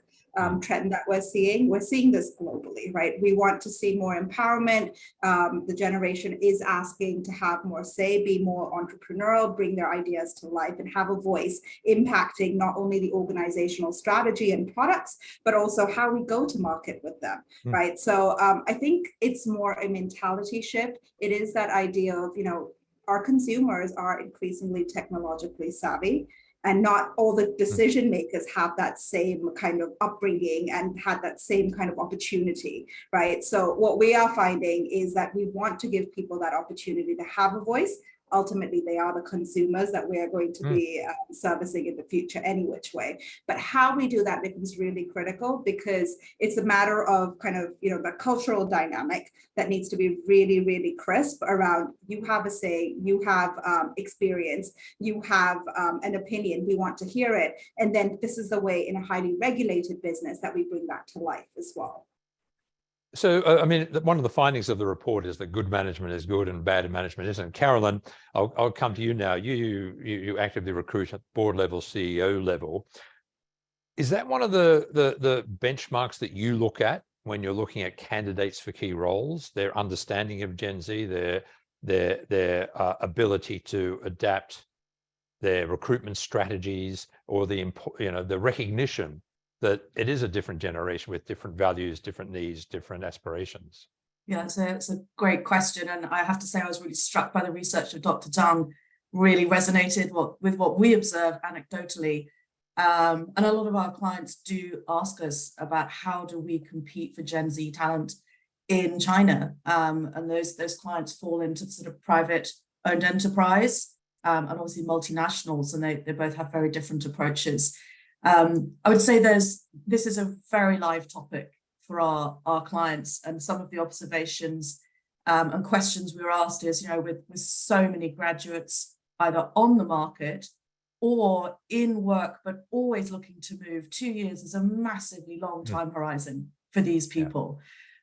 trend that we're seeing. We're seeing this globally, right? We want to see more empowerment. The generation is asking to have more say, be more entrepreneurial, bring their ideas to life, and have a voice impacting not only the organizational strategy and products, but also how we go to market with them, right? So I think it's more a mentality shift. It is that idea of, our consumers are increasingly technologically savvy, and not all the decision makers have that same kind of upbringing and had that same kind of opportunity, right? So what we are finding is that we want to give people that opportunity to have a voice. Ultimately, they are the consumers that we are going to be servicing in the future any which way. But how we do that becomes really critical, because it's a matter of kind of, the cultural dynamic that needs to be really, really crisp around, you have a say, you have experience, you have an opinion, we want to hear it. And then this is the way in a highly regulated business that we bring that to life as well. So, I mean, one of the findings of the report is that good management is good and bad management isn't. Carolyn, I'll come to you now. You actively recruit at board level, CEO level. Is that one of the benchmarks that you look at when you're looking at candidates for key roles? Their understanding of Gen Z, their ability to adapt their recruitment strategies, or the recognition that it is a different generation with different values, different needs, different aspirations? Yeah, it's a great question. And I have to say, I was really struck by the research of Dr. Cheung, really resonated with what we observe anecdotally. And a lot of our clients do ask us about how do we compete for Gen Z talent in China. And those clients fall into sort of private owned enterprise and obviously multinationals, and they both have very different approaches. I would say this is a very live topic for our clients, and some of the observations and questions we were asked is, with so many graduates either on the market or in work, but always looking to move, 2 years is a massively long time horizon for these people.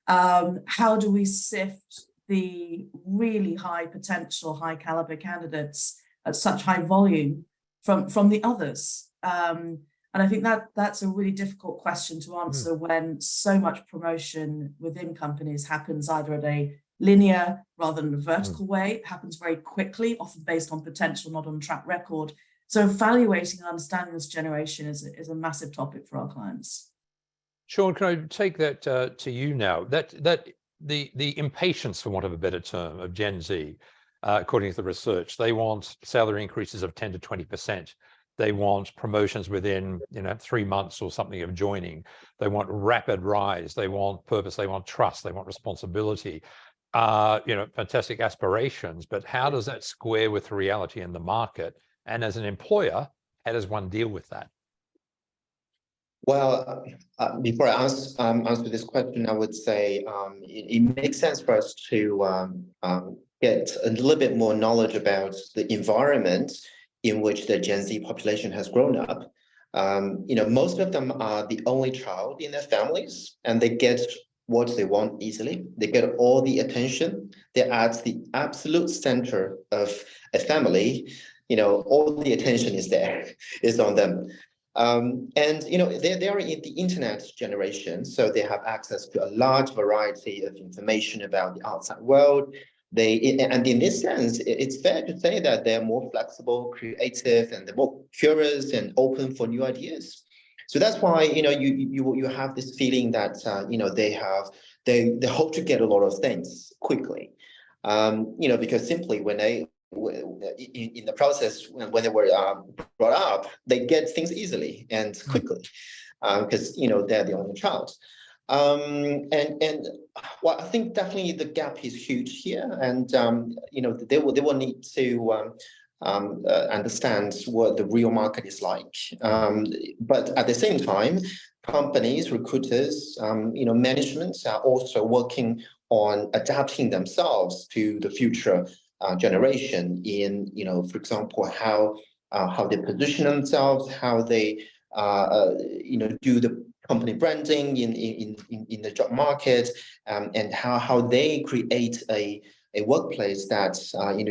How do we sift the really high potential, high caliber candidates at such high volume from the others? And I think that's a really difficult question to answer when so much promotion within companies happens either at a linear rather than a vertical way. It happens very quickly, often based on potential, not on track record. So evaluating and understanding this generation is a massive topic for our clients. Cheung, can I take that to you now? That the impatience, for want of a better term, of Gen Z, according to the research, they want salary increases of 10 to 20%. They want promotions within 3 months or something of joining. They want rapid rise. They want purpose. They want trust. They want responsibility. Fantastic aspirations. But how does that square with reality in the market? And as an employer, how does one deal with that? Well, before I answer this question, I would say it makes sense for us to get a little bit more knowledge about the environment in which the Gen Z population has grown up. Most of them are the only child in their families, and they get what they want easily. They get all the attention. They're at the absolute center of a family. All the attention is on them. And they are in the internet generation, so they have access to a large variety of information about the outside world. And in this sense, it's fair to say that they're more flexible, creative, and they're more curious and open for new ideas. So that's why you have this feeling that they hope to get a lot of things quickly, because simply when they in the process when they were brought up, they get things easily and quickly because they're the only child. And well, I think definitely the gap is huge here, and they will need to understand what the real market is like. But at the same time, companies, recruiters, management are also working on adapting themselves to the future generation in, for example, how they position themselves, how they do the company branding in the job market, and how they create a workplace that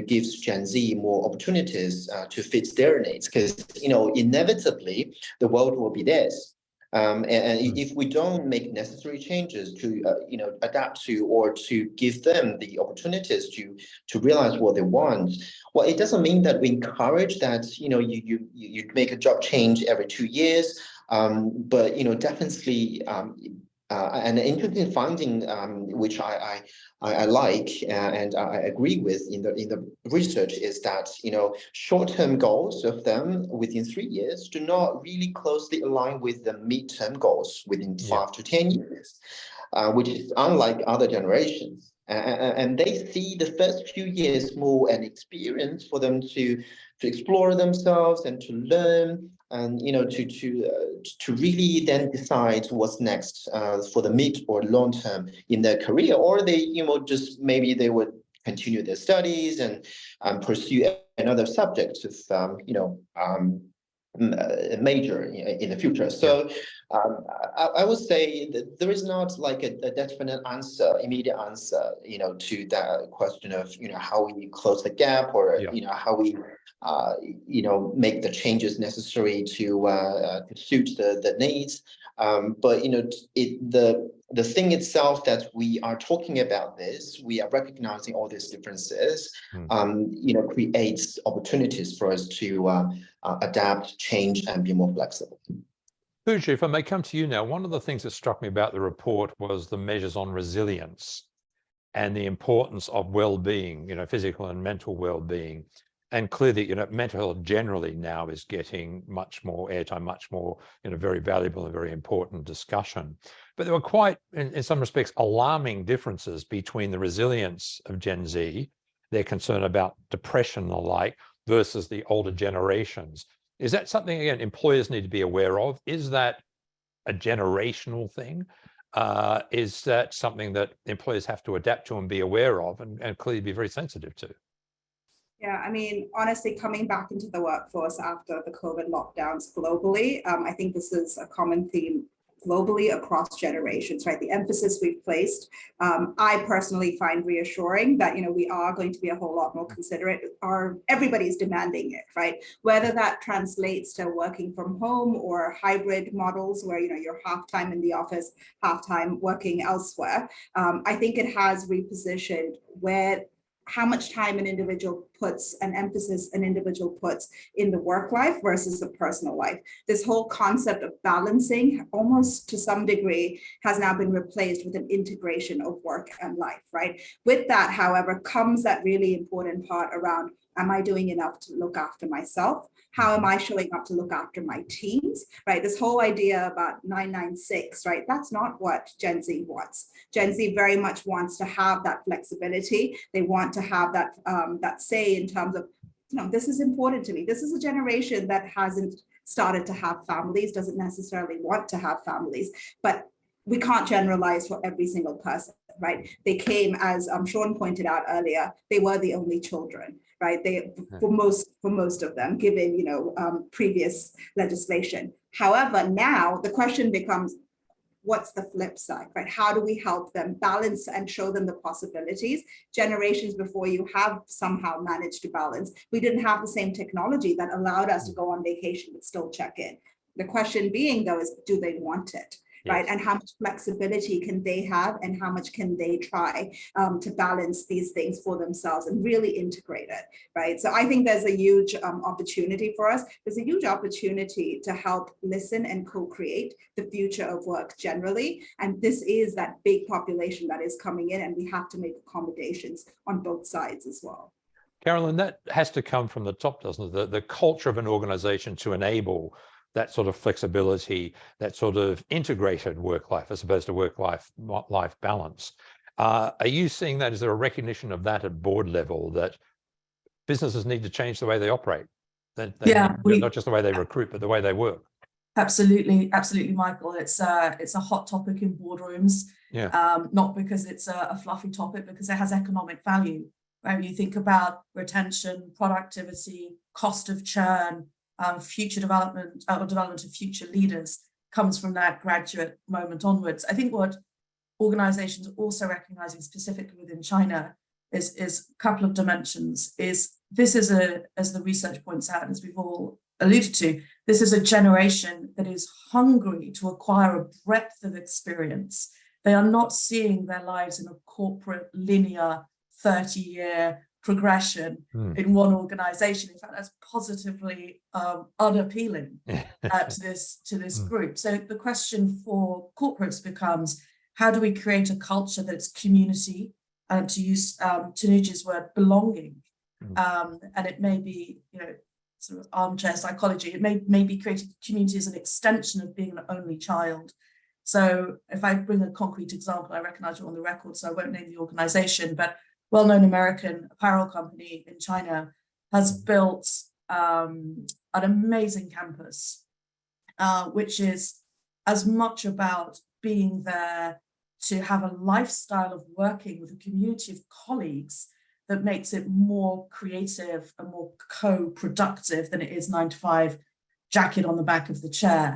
gives Gen Z more opportunities to fit their needs, because inevitably the world will be theirs. And if we don't make necessary changes to adapt to, or to give them the opportunities to realize what they want, well, it doesn't mean that we encourage that you make a job change every 2 years, but definitely an interesting finding which I like and I agree with in the research is that short-term goals of them within 3 years do not really closely align with the mid-term goals within 5 to 10 years, which is unlike other generations. And they see the first few years more an experience for them to explore themselves and to learn, and to really then decide what's next for the mid or long term in their career, or they just maybe they would continue their studies and pursue another subject of major in the future. So I would say that there is not like a definite answer, immediate answer, to that question of, how we close the gap, or, how we, make the changes necessary to suit the needs. But, the thing itself that we are talking about this, we are recognizing all these differences, creates opportunities for us to adapt, change, and be more flexible. Pooja, if I may come to you now, one of the things that struck me about the report was the measures on resilience and the importance of well-being, physical and mental well-being. And clearly, mental health generally now is getting much more airtime, much more, very valuable and very important discussion. But there were quite, in some respects, alarming differences between the resilience of Gen Z, their concern about depression and the like, versus the older generations. Is that something, again, employers need to be aware of? Is that a generational thing? Is that something that employers have to adapt to and be aware of, and clearly be very sensitive to? Yeah, I mean, honestly, coming back into the workforce after the COVID lockdowns globally, I think this is a common theme globally across generations, right? The emphasis we've placed, I personally find reassuring that, we are going to be a whole lot more considerate. Everybody's demanding it, right? Whether that translates to working from home or hybrid models where, you're half time in the office, half time working elsewhere. I think it has repositioned how much time an individual puts, an emphasis an individual puts in the work life versus the personal life. This whole concept of balancing, almost to some degree, has now been replaced with an integration of work and life, right? With that, however, comes that really important part around, am I doing enough to look after myself? How am I showing up to look after my teams, right? This whole idea about 996, right? That's not what Gen Z wants. Gen Z very much wants to have that flexibility. They want to have that say in terms of, this is important to me. This is a generation that hasn't started to have families, doesn't necessarily want to have families, but we can't generalize for every single person, right? They came, as Cheung pointed out earlier, they were the only children, right? For most of them, given previous legislation. However, now the question becomes, what's the flip side, right? How do we help them balance and show them the possibilities? Generations before you have somehow managed to balance. We didn't have the same technology that allowed us to go on vacation but still check in. The question being, though, is do they want it? Right, and how much flexibility can they have, and how much can they try to balance these things for themselves and really integrate it, right? So I think there's a huge opportunity for us. There's a huge opportunity to help listen and co-create the future of work generally. And this is that big population that is coming in, and we have to make accommodations on both sides as well. Carolyn, that has to come from the top, doesn't it? The culture of an organization to enable that sort of flexibility, that sort of integrated work life as opposed to work-life balance. Are you seeing that? Is there a recognition of that at board level, that businesses need to change the way they operate? Not just the way they recruit, but the way they work. Absolutely, Michael. It's a hot topic in boardrooms. Not because it's a fluffy topic, because it has economic value. Right? You think about retention, productivity, cost of churn, future development or development of future leaders comes from that graduate moment onwards. I think what organizations are also recognizing specifically within China is a couple of dimensions. This is as the research points out, as we've all alluded to, this is a generation that is hungry to acquire a breadth of experience. They are not seeing their lives in a corporate linear 30-year progression in one organization. In fact, that's positively unappealing to this group. So the question for corporates becomes, how do we create a culture that's community, and to use Tanuja's word, belonging? And it may be, sort of armchair psychology. It may be creating community as an extension of being an only child. So if I bring a concrete example, I recognize we're on the record, so I won't name the organization, but well-known American apparel company in China has built an amazing campus, which is as much about being there to have a lifestyle of working with a community of colleagues that makes it more creative and more co-productive than it is 9-to-5 jacket on the back of the chair.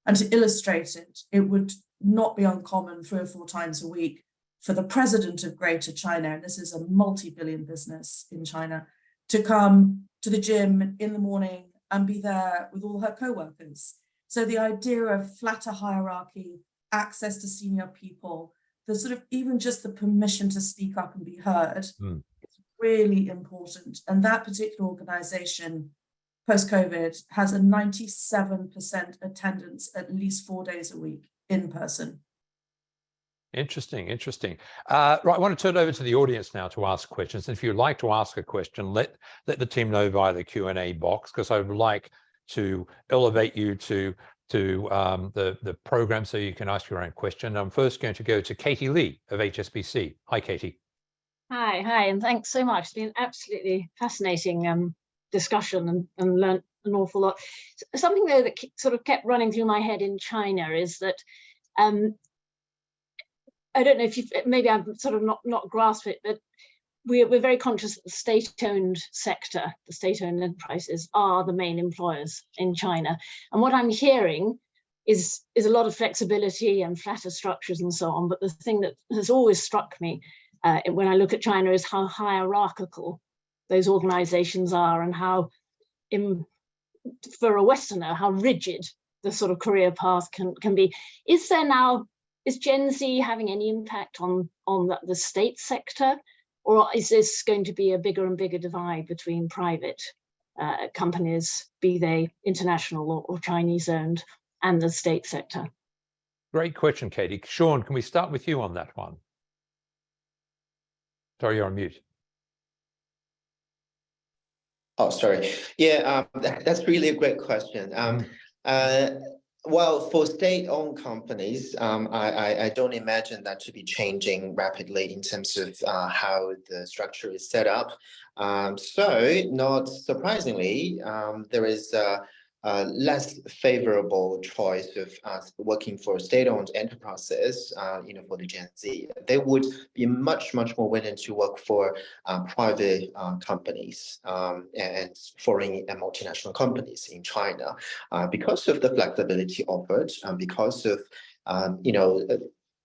And to illustrate it, it would not be uncommon 3 or 4 times a week for the president of Greater China, and this is a multi-billion business in China, to come to the gym in the morning and be there with all her co-workers. So the idea of flatter hierarchy, access to senior people, the sort of even just the permission to speak up and be heard is really important. And that particular organization, post-COVID, has a 97% attendance at least 4 days a week in person. Interesting, interesting. Right, I want to turn over to the audience now to ask questions. And if you'd like to ask a question, let the team know via the Q&A box, because I would like to elevate you to the program so you can ask your own question. I'm first going to go to Katie Lee of HSBC. Hi, Katie. Hi, and thanks so much. It's been absolutely fascinating discussion and learned an awful lot. Something though that sort of kept running through my head in China is that I don't know if you've, maybe I've sort of not grasped it, but we're very conscious that the state-owned sector, the state-owned enterprises are the main employers in China. And what I'm hearing is a lot of flexibility and flatter structures and so on. But the thing that has always struck me when I look at China is how hierarchical those organizations are, and how, for a Westerner, how rigid the sort of career path can be. Is Gen Z having any impact on the state sector, or is this going to be a bigger and bigger divide between private companies, be they international or Chinese owned, and the state sector? Great question, Katie. Sean, can we start with you on that one? Sorry, you're on mute. Oh, sorry. Yeah, that's really a great question. Well, for state-owned companies, I don't imagine that to be changing rapidly in terms of how the structure is set up. So, not surprisingly, there is a less favorable choice of working for state-owned enterprises, for the Gen Z. They would be much more willing to work for private companies and foreign and multinational companies in China because of the flexibility offered, because of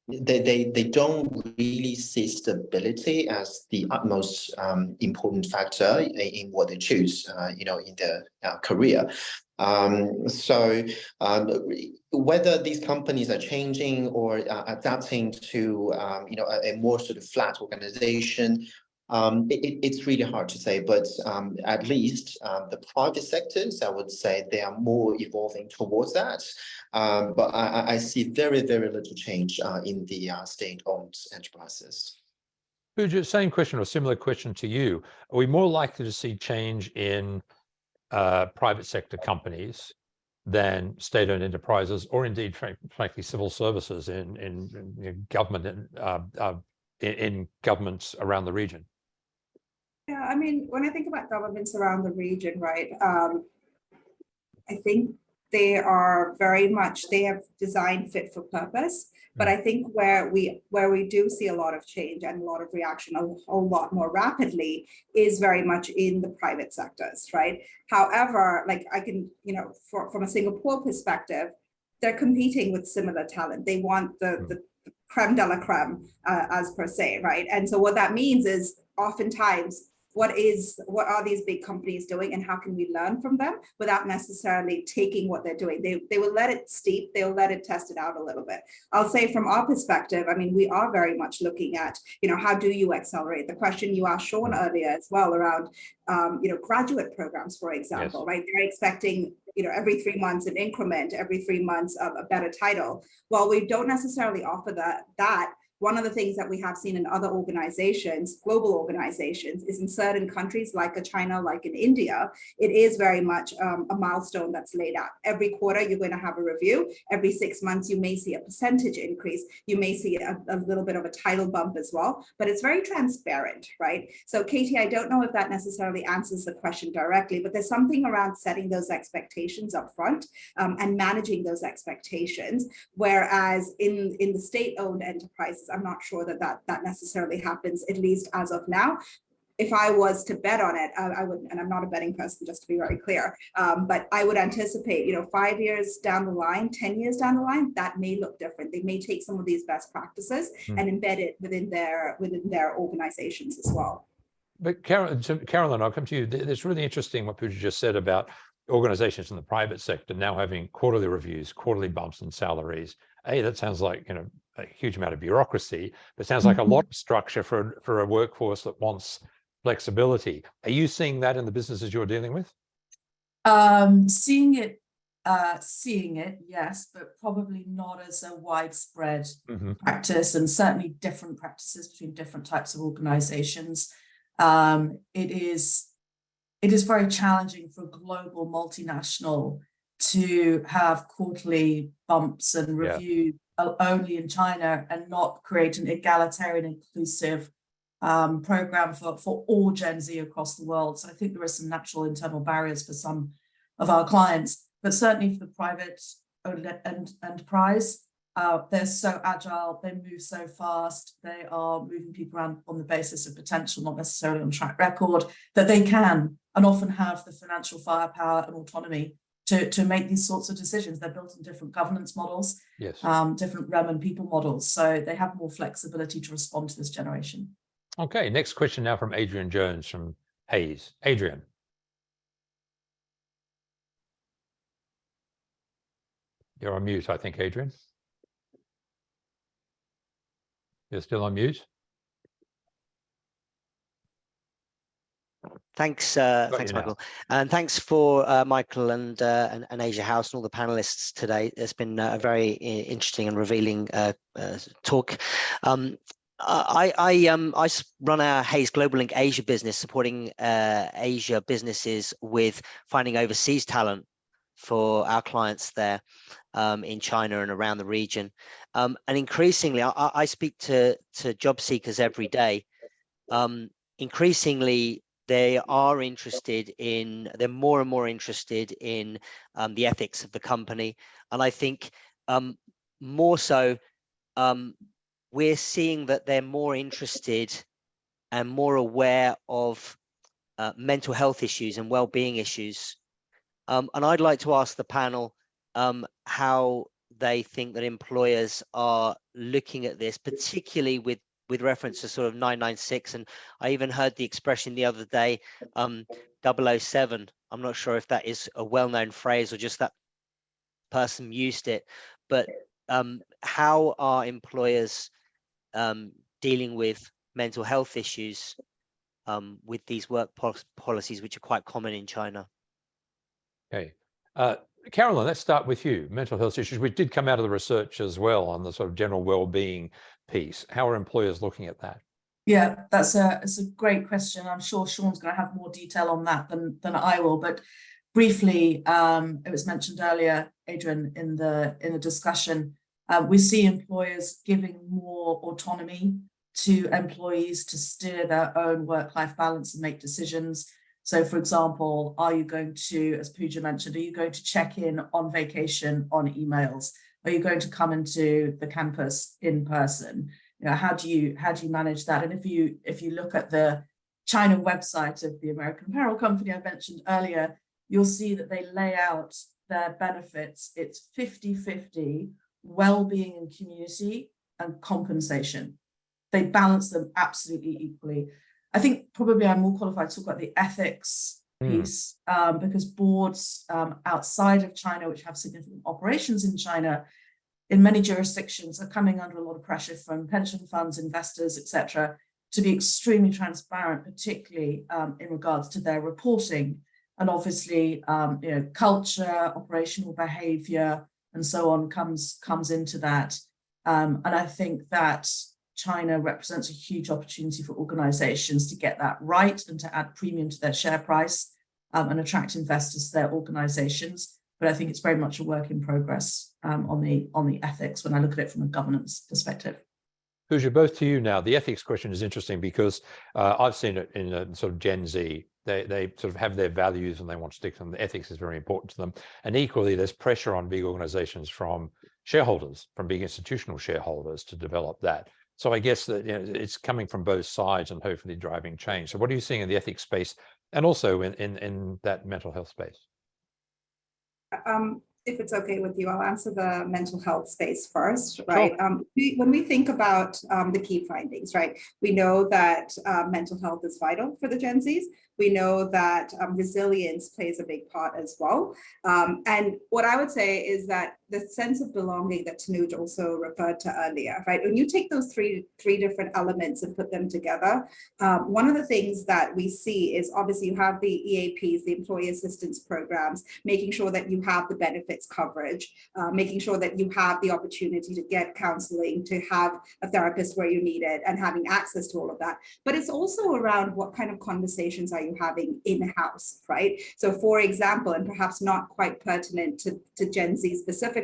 they don't really see stability as the utmost important factor in what they choose, in their career. So whether these companies are changing or adapting to a more sort of flat organization, it's really hard to say. But at least the private sectors, I would say, they are more evolving towards that. But I see very little change in the state-owned enterprises. Pooja, same question or similar question to you. Are we more likely to see change in private sector companies than state-owned enterprises, or indeed, frankly, civil services in government in governments around the region? Yeah, I mean, when I think about governments around the region, right, I think they are very much, they have designed fit for purpose. But I think where we do see a lot of change and a lot of reaction a whole lot more rapidly is very much in the private sectors, right? However, like I can, from a Singapore perspective, they're competing with similar talent. They want the creme de la creme, as per se, right? And so what that means is oftentimes, what are these big companies doing, and how can we learn from them without necessarily taking what they're doing? They will let it steep, they'll let it test it out a little bit. I'll say from our perspective, I mean, we are very much looking at, how do you accelerate? The question you asked Sean earlier as well around, graduate programs, for example, yes. Right? They're expecting, every 3 months an increment, every 3 months a better title. While we don't necessarily offer that, one of the things that we have seen in other organizations, global organizations, is in certain countries like China, like in India, it is very much a milestone that's laid out. Every quarter, you're going to have a review. Every 6 months, you may see a percentage increase. You may see a little bit of a title bump as well, but it's very transparent, right? So Katie, I don't know if that necessarily answers the question directly, but there's something around setting those expectations up front and managing those expectations. Whereas in the state-owned enterprises, I'm not sure that necessarily happens, at least as of now. if I was to bet on it, I would, and I'm not a betting person, just to be very clear, but I would anticipate, 5 years down the line, 10 years down the line, that may look different. They may take some of these best practices and embed it within their organizations as well. But Carolyn, I'll come to you. It's really interesting what Pooja just said about organizations in the private sector now having quarterly reviews, quarterly bumps in salaries. That sounds like a huge amount of bureaucracy, but sounds like a lot of structure for a workforce that wants flexibility. Are you seeing that in the businesses you're dealing with? Seeing it, yes, but probably not as a widespread practice, and certainly different practices between different types of organizations. It is very challenging for a global multinational to have quarterly bumps and review only in China and not create an egalitarian, inclusive program for all Gen Z across the world. So I think there are some natural internal barriers for some of our clients, but certainly for the private enterprise, they're so agile, they move so fast, they are moving people around on the basis of potential, not necessarily on track record, that they can and often have the financial firepower and autonomy to make these sorts of decisions. They're built in different governance models, different REM and people models, so they have more flexibility to respond to this generation. Okay, next question now from Adrian Jones from Hayes. Adrian. You're on mute, I think, Adrian. You're still on mute. Thanks, Michael, and thanks for Michael and Asia House and all the panelists today. It's been a very interesting and revealing talk. I run our Hayes Global Link Asia business, supporting Asia businesses with finding overseas talent for our clients there in China and around the region. And increasingly, I speak to job seekers every day. Increasingly, they're more and more interested in the ethics of the company. And I think more so, we're seeing that they're more interested and more aware of mental health issues and well-being issues. And I'd like to ask the panel how they think that employers are looking at this, particularly with reference to sort of 996. And I even heard the expression the other day, 007. I'm not sure if that is a well-known phrase or just that person used it, but how are employers dealing with mental health issues with these work policies, which are quite common in China? Okay. Carolyn, let's start with you. Mental health issues, which did come out of the research as well on the sort of general well-being piece. How are employers looking at that? Yeah, it's a great question. I'm sure Sean's going to have more detail on that than I will. But briefly, it was mentioned earlier, Adrian, in the discussion, we see employers giving more autonomy to employees to steer their own work-life balance and make decisions. So, for example, are you going to, as Pooja mentioned, are you going to check in on vacation on emails? Are you going to come into the campus in person? How do you manage that? And if you look at the China website of the American Apparel Company I mentioned earlier, you'll see that they lay out their benefits. It's 50-50 well-being and community and compensation. They balance them absolutely equally. I think probably I'm more qualified to talk about the ethics piece, because boards outside of China, which have significant operations in China, in many jurisdictions are coming under a lot of pressure from pension funds, investors, etc., to be extremely transparent, particularly in regards to their reporting. And obviously, culture, operational behavior, and so on comes into that. And I think that China represents a huge opportunity for organizations to get that right and to add premium to their share price and attract investors to their organizations. But I think it's very much a work in progress on the ethics when I look at it from a governance perspective. Pooja, both to you now. The ethics question is interesting because I've seen it in sort of Gen Z. They sort of have their values and they want to stick to them. The ethics is very important to them. And equally, there's pressure on big organizations from shareholders, from big institutional shareholders to develop that. So I guess that it's coming from both sides and hopefully driving change. So what are you seeing in the ethics space and also in that mental health space? If it's okay with you, I'll answer the mental health space first, right? Sure. When we think about the key findings, right, we know that mental health is vital for the Gen Zs. We know that resilience plays a big part as well. And what I would say is that the sense of belonging that Tanuj also referred to earlier, right? When you take those three different elements and put them together, one of the things that we see is obviously you have the EAPs, the employee assistance programs, making sure that you have the benefits coverage, making sure that you have the opportunity to get counseling, to have a therapist where you need it, and having access to all of that. But it's also around what kind of conversations are you having in-house, right? So for example, and perhaps not quite pertinent to Gen Z specifically,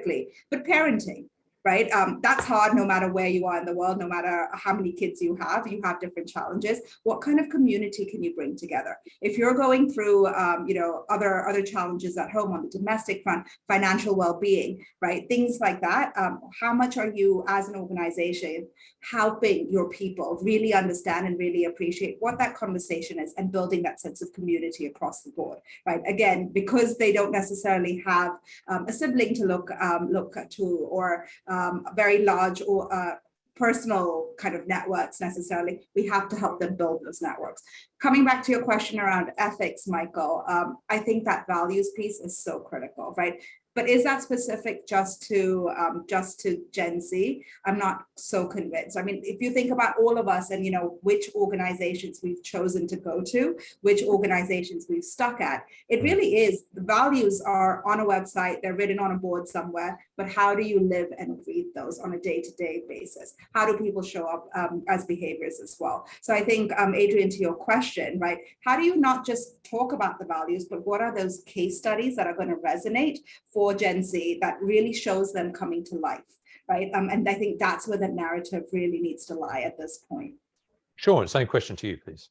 but parenting, right? That's hard no matter where you are in the world, no matter how many kids you have different challenges. What kind of community can you bring together? If you're going through, other challenges at home on the domestic front, financial well-being, right? Things like that. How much are you as an organization helping your people really understand and really appreciate what that conversation is and building that sense of community across the board, right? Again, because they don't necessarily have a sibling to look to or very large or personal kind of networks necessarily, we have to help them build those networks. Coming back to your question around ethics, Michael, I think that values piece is so critical, right? But is that specific just to Gen Z? I'm not so convinced. I mean, if you think about all of us and which organizations we've chosen to go to, which organizations we've stuck at, it really is, the values are on a website, they're written on a board somewhere, but how do you live and breathe those on a day-to-day basis? How do people show up as behaviors as well? So I think, Adrian, to your question, right, how do you not just talk about the values, but what are those case studies that are going to resonate for Gen Z that really shows them coming to life, right? And I think that's where the narrative really needs to lie at this point. Sure, same question to you, please.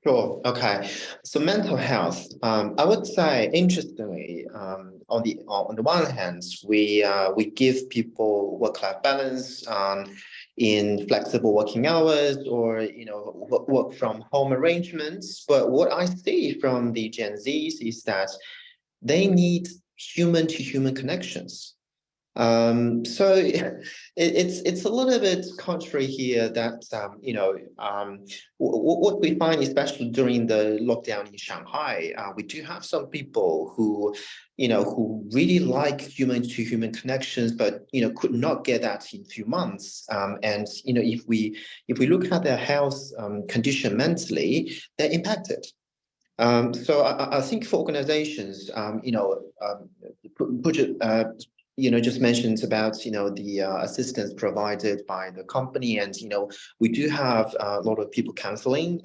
Sure. Okay. So mental health, I would say, interestingly, on the one hand, we give people work-life balance in flexible working hours or work from home arrangements. But what I see from the Gen Zs is that they need human-to-human connections. So it's a little bit contrary here that what we find, especially during the lockdown in Shanghai, we do have some people who really like human-to-human connections, but could not get that in a few months. And if we look at their health condition mentally, they're impacted. So I think for organizations, just mentioned about the assistance provided by the company, and we do have a lot of people canceling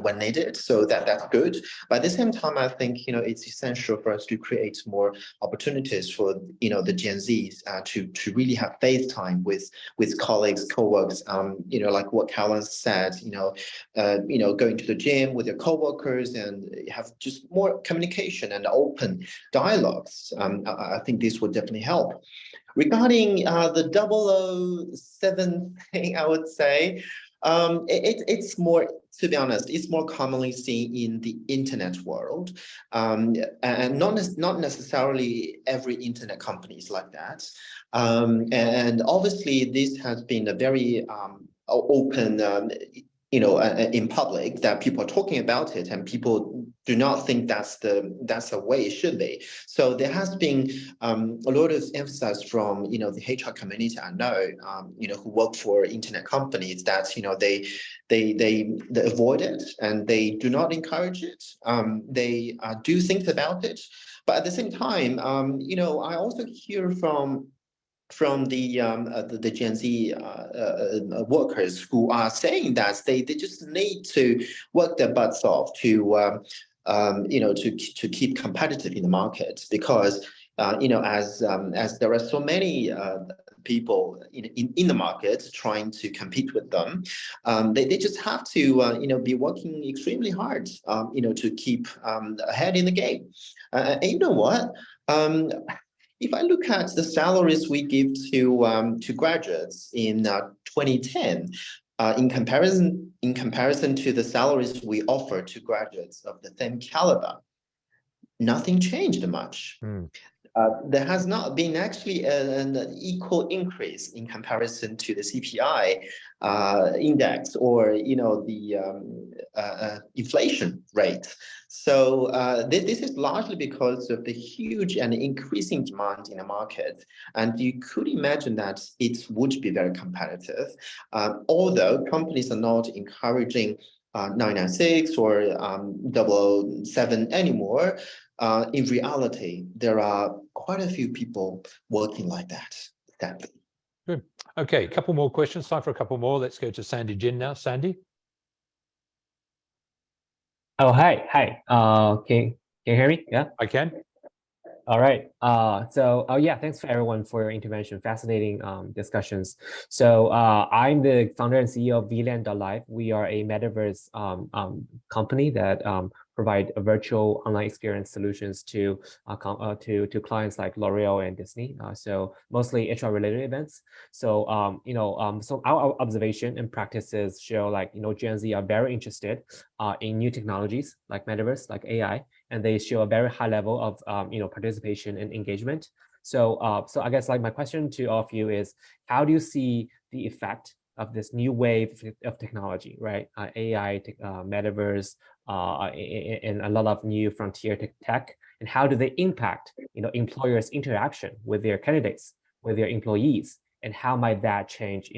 when needed, so that's good. But at the same time, I think it's essential for us to create more opportunities for the Gen Zs to really have face time with colleagues, co-workers. Like what Callan said, going to the gym with your co-workers and have just more communication and open dialogues. I think this would definitely help. Regarding the 007 thing, I would say it's more, to be honest, it's more commonly seen in the internet world, and not necessarily every internet company is like that. And obviously, this has been a very open. In public, that people are talking about it, and people do not think that's the way it should be. So there has been a lot of emphasis from the HR community I know, who work for internet companies, that they avoid it and they do not encourage it. They do think about it, but at the same time, I also hear from the Gen Z workers who are saying that they just need to work their butts off to keep competitive in the market, because as there are so many people in the market trying to compete with them, they just have to be working extremely hard to keep ahead in the game. And you know what? if I look at the salaries we give to graduates in 2010, in comparison to the salaries we offer to graduates of the same caliber, nothing changed much. There has not been actually an equal increase in comparison to the CPI index or the inflation rate. So this is largely because of the huge and increasing demand in the market, and you could imagine that it would be very competitive. Although companies are not encouraging 996 or 007 anymore. In reality, there are quite a few people working like that, sadly. Good. Okay, a couple more questions. Time for a couple more. Let's go to Sandy Jin now. Sandy? Oh, hi. Can you hear me? Yeah? I can. All right. Yeah, thanks for everyone for your intervention. Fascinating discussions. So I'm the founder and CEO of VLAN.live. We are a metaverse company that provide a virtual online experience solutions to clients like L'Oreal and Disney. So mostly HR related events. So so our observation and practices show like Gen Z are very interested in new technologies like metaverse, like AI, and they show a very high level of participation and engagement. So I guess like my question to all of you is, how do you see the effect of this new wave of technology, right? AI, metaverse, and a lot of new frontier tech, and how do they impact employers' interaction with their candidates, with their employees, and how might that change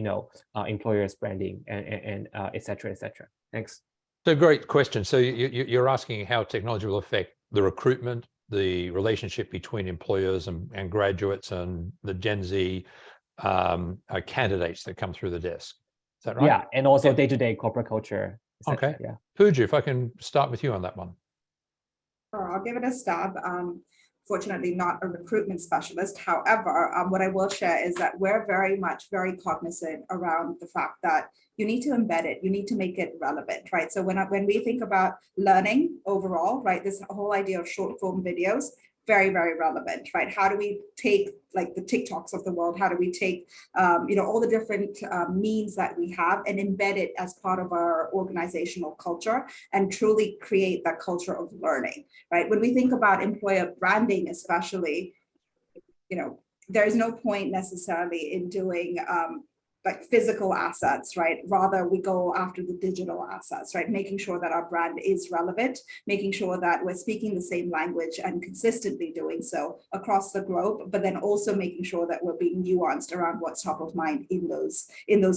employers' branding and et cetera, et cetera? Thanks. So great question. So you're asking how technology will affect the recruitment, the relationship between employers and graduates and the Gen Z candidates that come through the desk. Is that right? Yeah, and also day-to-day corporate culture. Okay. Yeah. Pooja, if I can start with you on that one. Sure, I'll give it a stab. Fortunately, not a recruitment specialist. However, what I will share is that we're very cognizant around the fact that you need to embed it, you need to make it relevant, right? So when we think about learning overall, right, this whole idea of short form videos, very relevant, right? How do we take like the TikToks of the world? How do we take all the different means that we have and embed it as part of our organizational culture and truly create that culture of learning, right? When we think about employer branding, especially, there's no point necessarily in doing like physical assets, right? Rather, we go after the digital assets, right? Making sure that our brand is relevant, making sure that we're speaking the same language and consistently doing so across the globe, but then also making sure that we're being nuanced around what's top of mind in those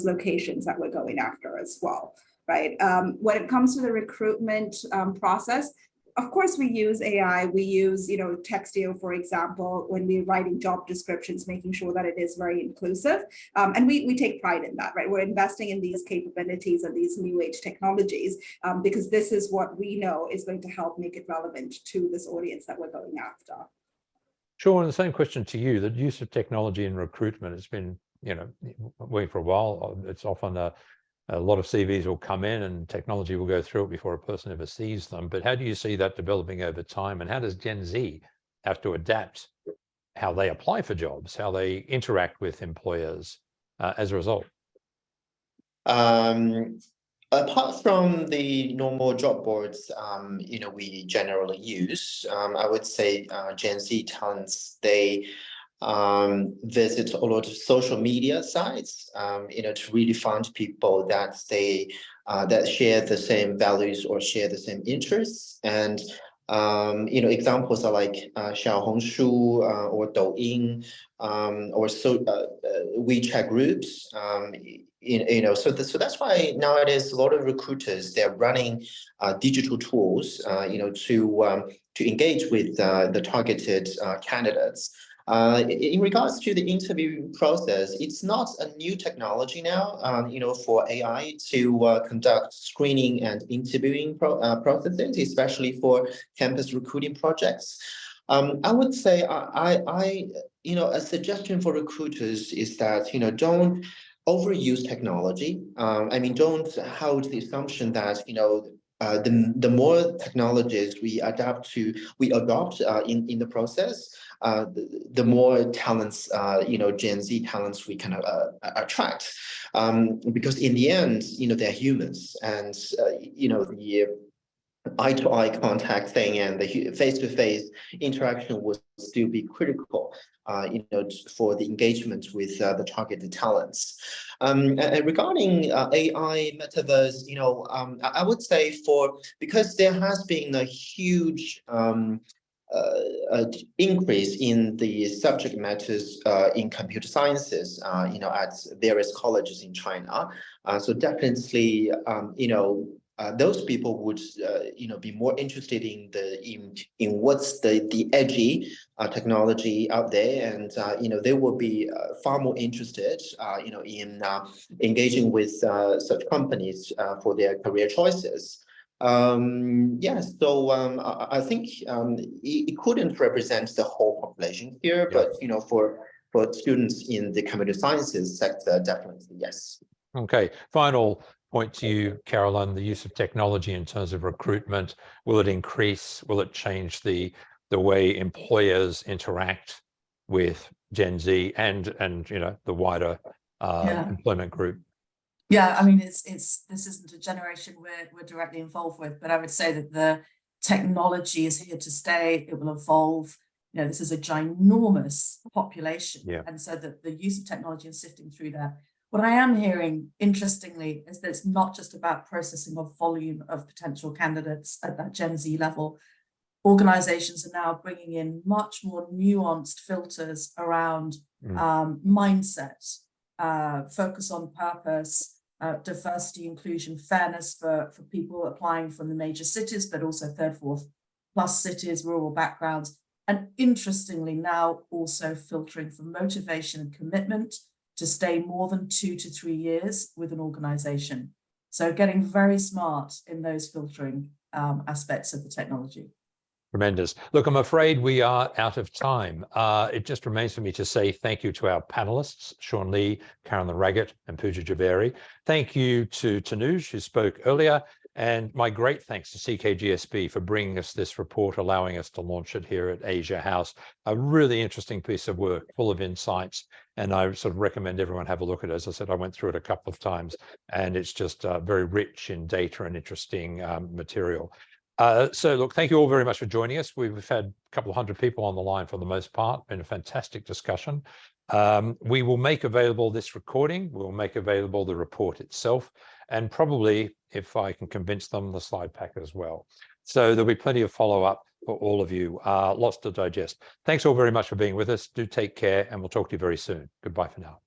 locations that we're going after as well, right? When it comes to the recruitment process, of course, we use AI, we use, Textio, for example, when we're writing job descriptions, making sure that it is very inclusive. And we take pride in that, right? We're investing in these capabilities and these new age technologies because this is what we know is going to help make it relevant to this audience that we're going after. Sure, and the same question to you, the use of technology in recruitment has been, working for a while. It's often a lot of CVs will come in and technology will go through it before a person ever sees them. But how do you see that developing over time? And how does Gen Z have to adapt how they apply for jobs, how they interact with employers as a result? Apart from the normal job boards, we generally use, I would say Gen Z talents, they visit a lot of social media sites, to really find people that that share the same values or share the same interests. And examples are like Xiaohongshu or Douyin or WeChat groups. So that's why nowadays a lot of recruiters, they're running digital tools, to engage with the targeted candidates. In regards to the interview process, it's not a new technology now, for AI to conduct screening and interviewing processes, especially for campus recruiting projects. I would say a suggestion for recruiters is that, don't overuse technology. Don't hold the assumption that, the more technologies we adopt in the process, the more talents, Gen Z talents we can attract. Because in the end, they're humans, and the eye-to-eye contact thing and the face-to-face interaction will still be critical, for the engagement with the targeted talents. And regarding AI, metaverse, I would say because there has been a huge increase in the subject matters in computer sciences, at various colleges in China. So definitely, those people would, be more interested in what's the edgy technology out there, and they will be far more interested, in engaging with such companies for their career choices. Yes, so I think it couldn't represent the whole population here, Yeah. but for students in the computer sciences sector, definitely yes. Okay, final point to you, Caroline, the use of technology in terms of recruitment. Will it increase? Will it change the way employers interact with Gen Z and the wider employment group? Yeah, I mean, this isn't a generation we're directly involved with, but I would say that the technology is here to stay. It will evolve. This is a ginormous population, and so the use of technology and sifting through that. What I am hearing, interestingly, is that it's not just about processing of volume of potential candidates at that Gen Z level. Organizations are now bringing in much more nuanced filters around mindset, focus on purpose, diversity, inclusion, fairness for people applying from the major cities, but also third, fourth plus cities, rural backgrounds. And interestingly, now also filtering for motivation and commitment to stay more than 2 to 3 years with an organization. So getting very smart in those filtering aspects of the technology. Tremendous. Look, I'm afraid we are out of time. It just remains for me to say thank you to our panelists, Sean Lee, Carolyn Raggett, and Pooja Javeri. Thank you to Tanuj, who spoke earlier, and my great thanks to CKGSB for bringing us this report, allowing us to launch it here at Asia House. A really interesting piece of work, full of insights, and I sort of recommend everyone have a look at it. As I said, I went through it a couple of times, and it's just very rich in data and interesting material. So look, thank you all very much for joining us. We've had a couple of hundred people on the line for the most part. Been a fantastic discussion. We will make available this recording. We'll make available the report itself, and probably, if I can convince them, the slide pack as well. So there'll be plenty of follow-up for all of you. Lots to digest. Thanks all very much for being with us. Do take care, and we'll talk to you very soon. Goodbye for now.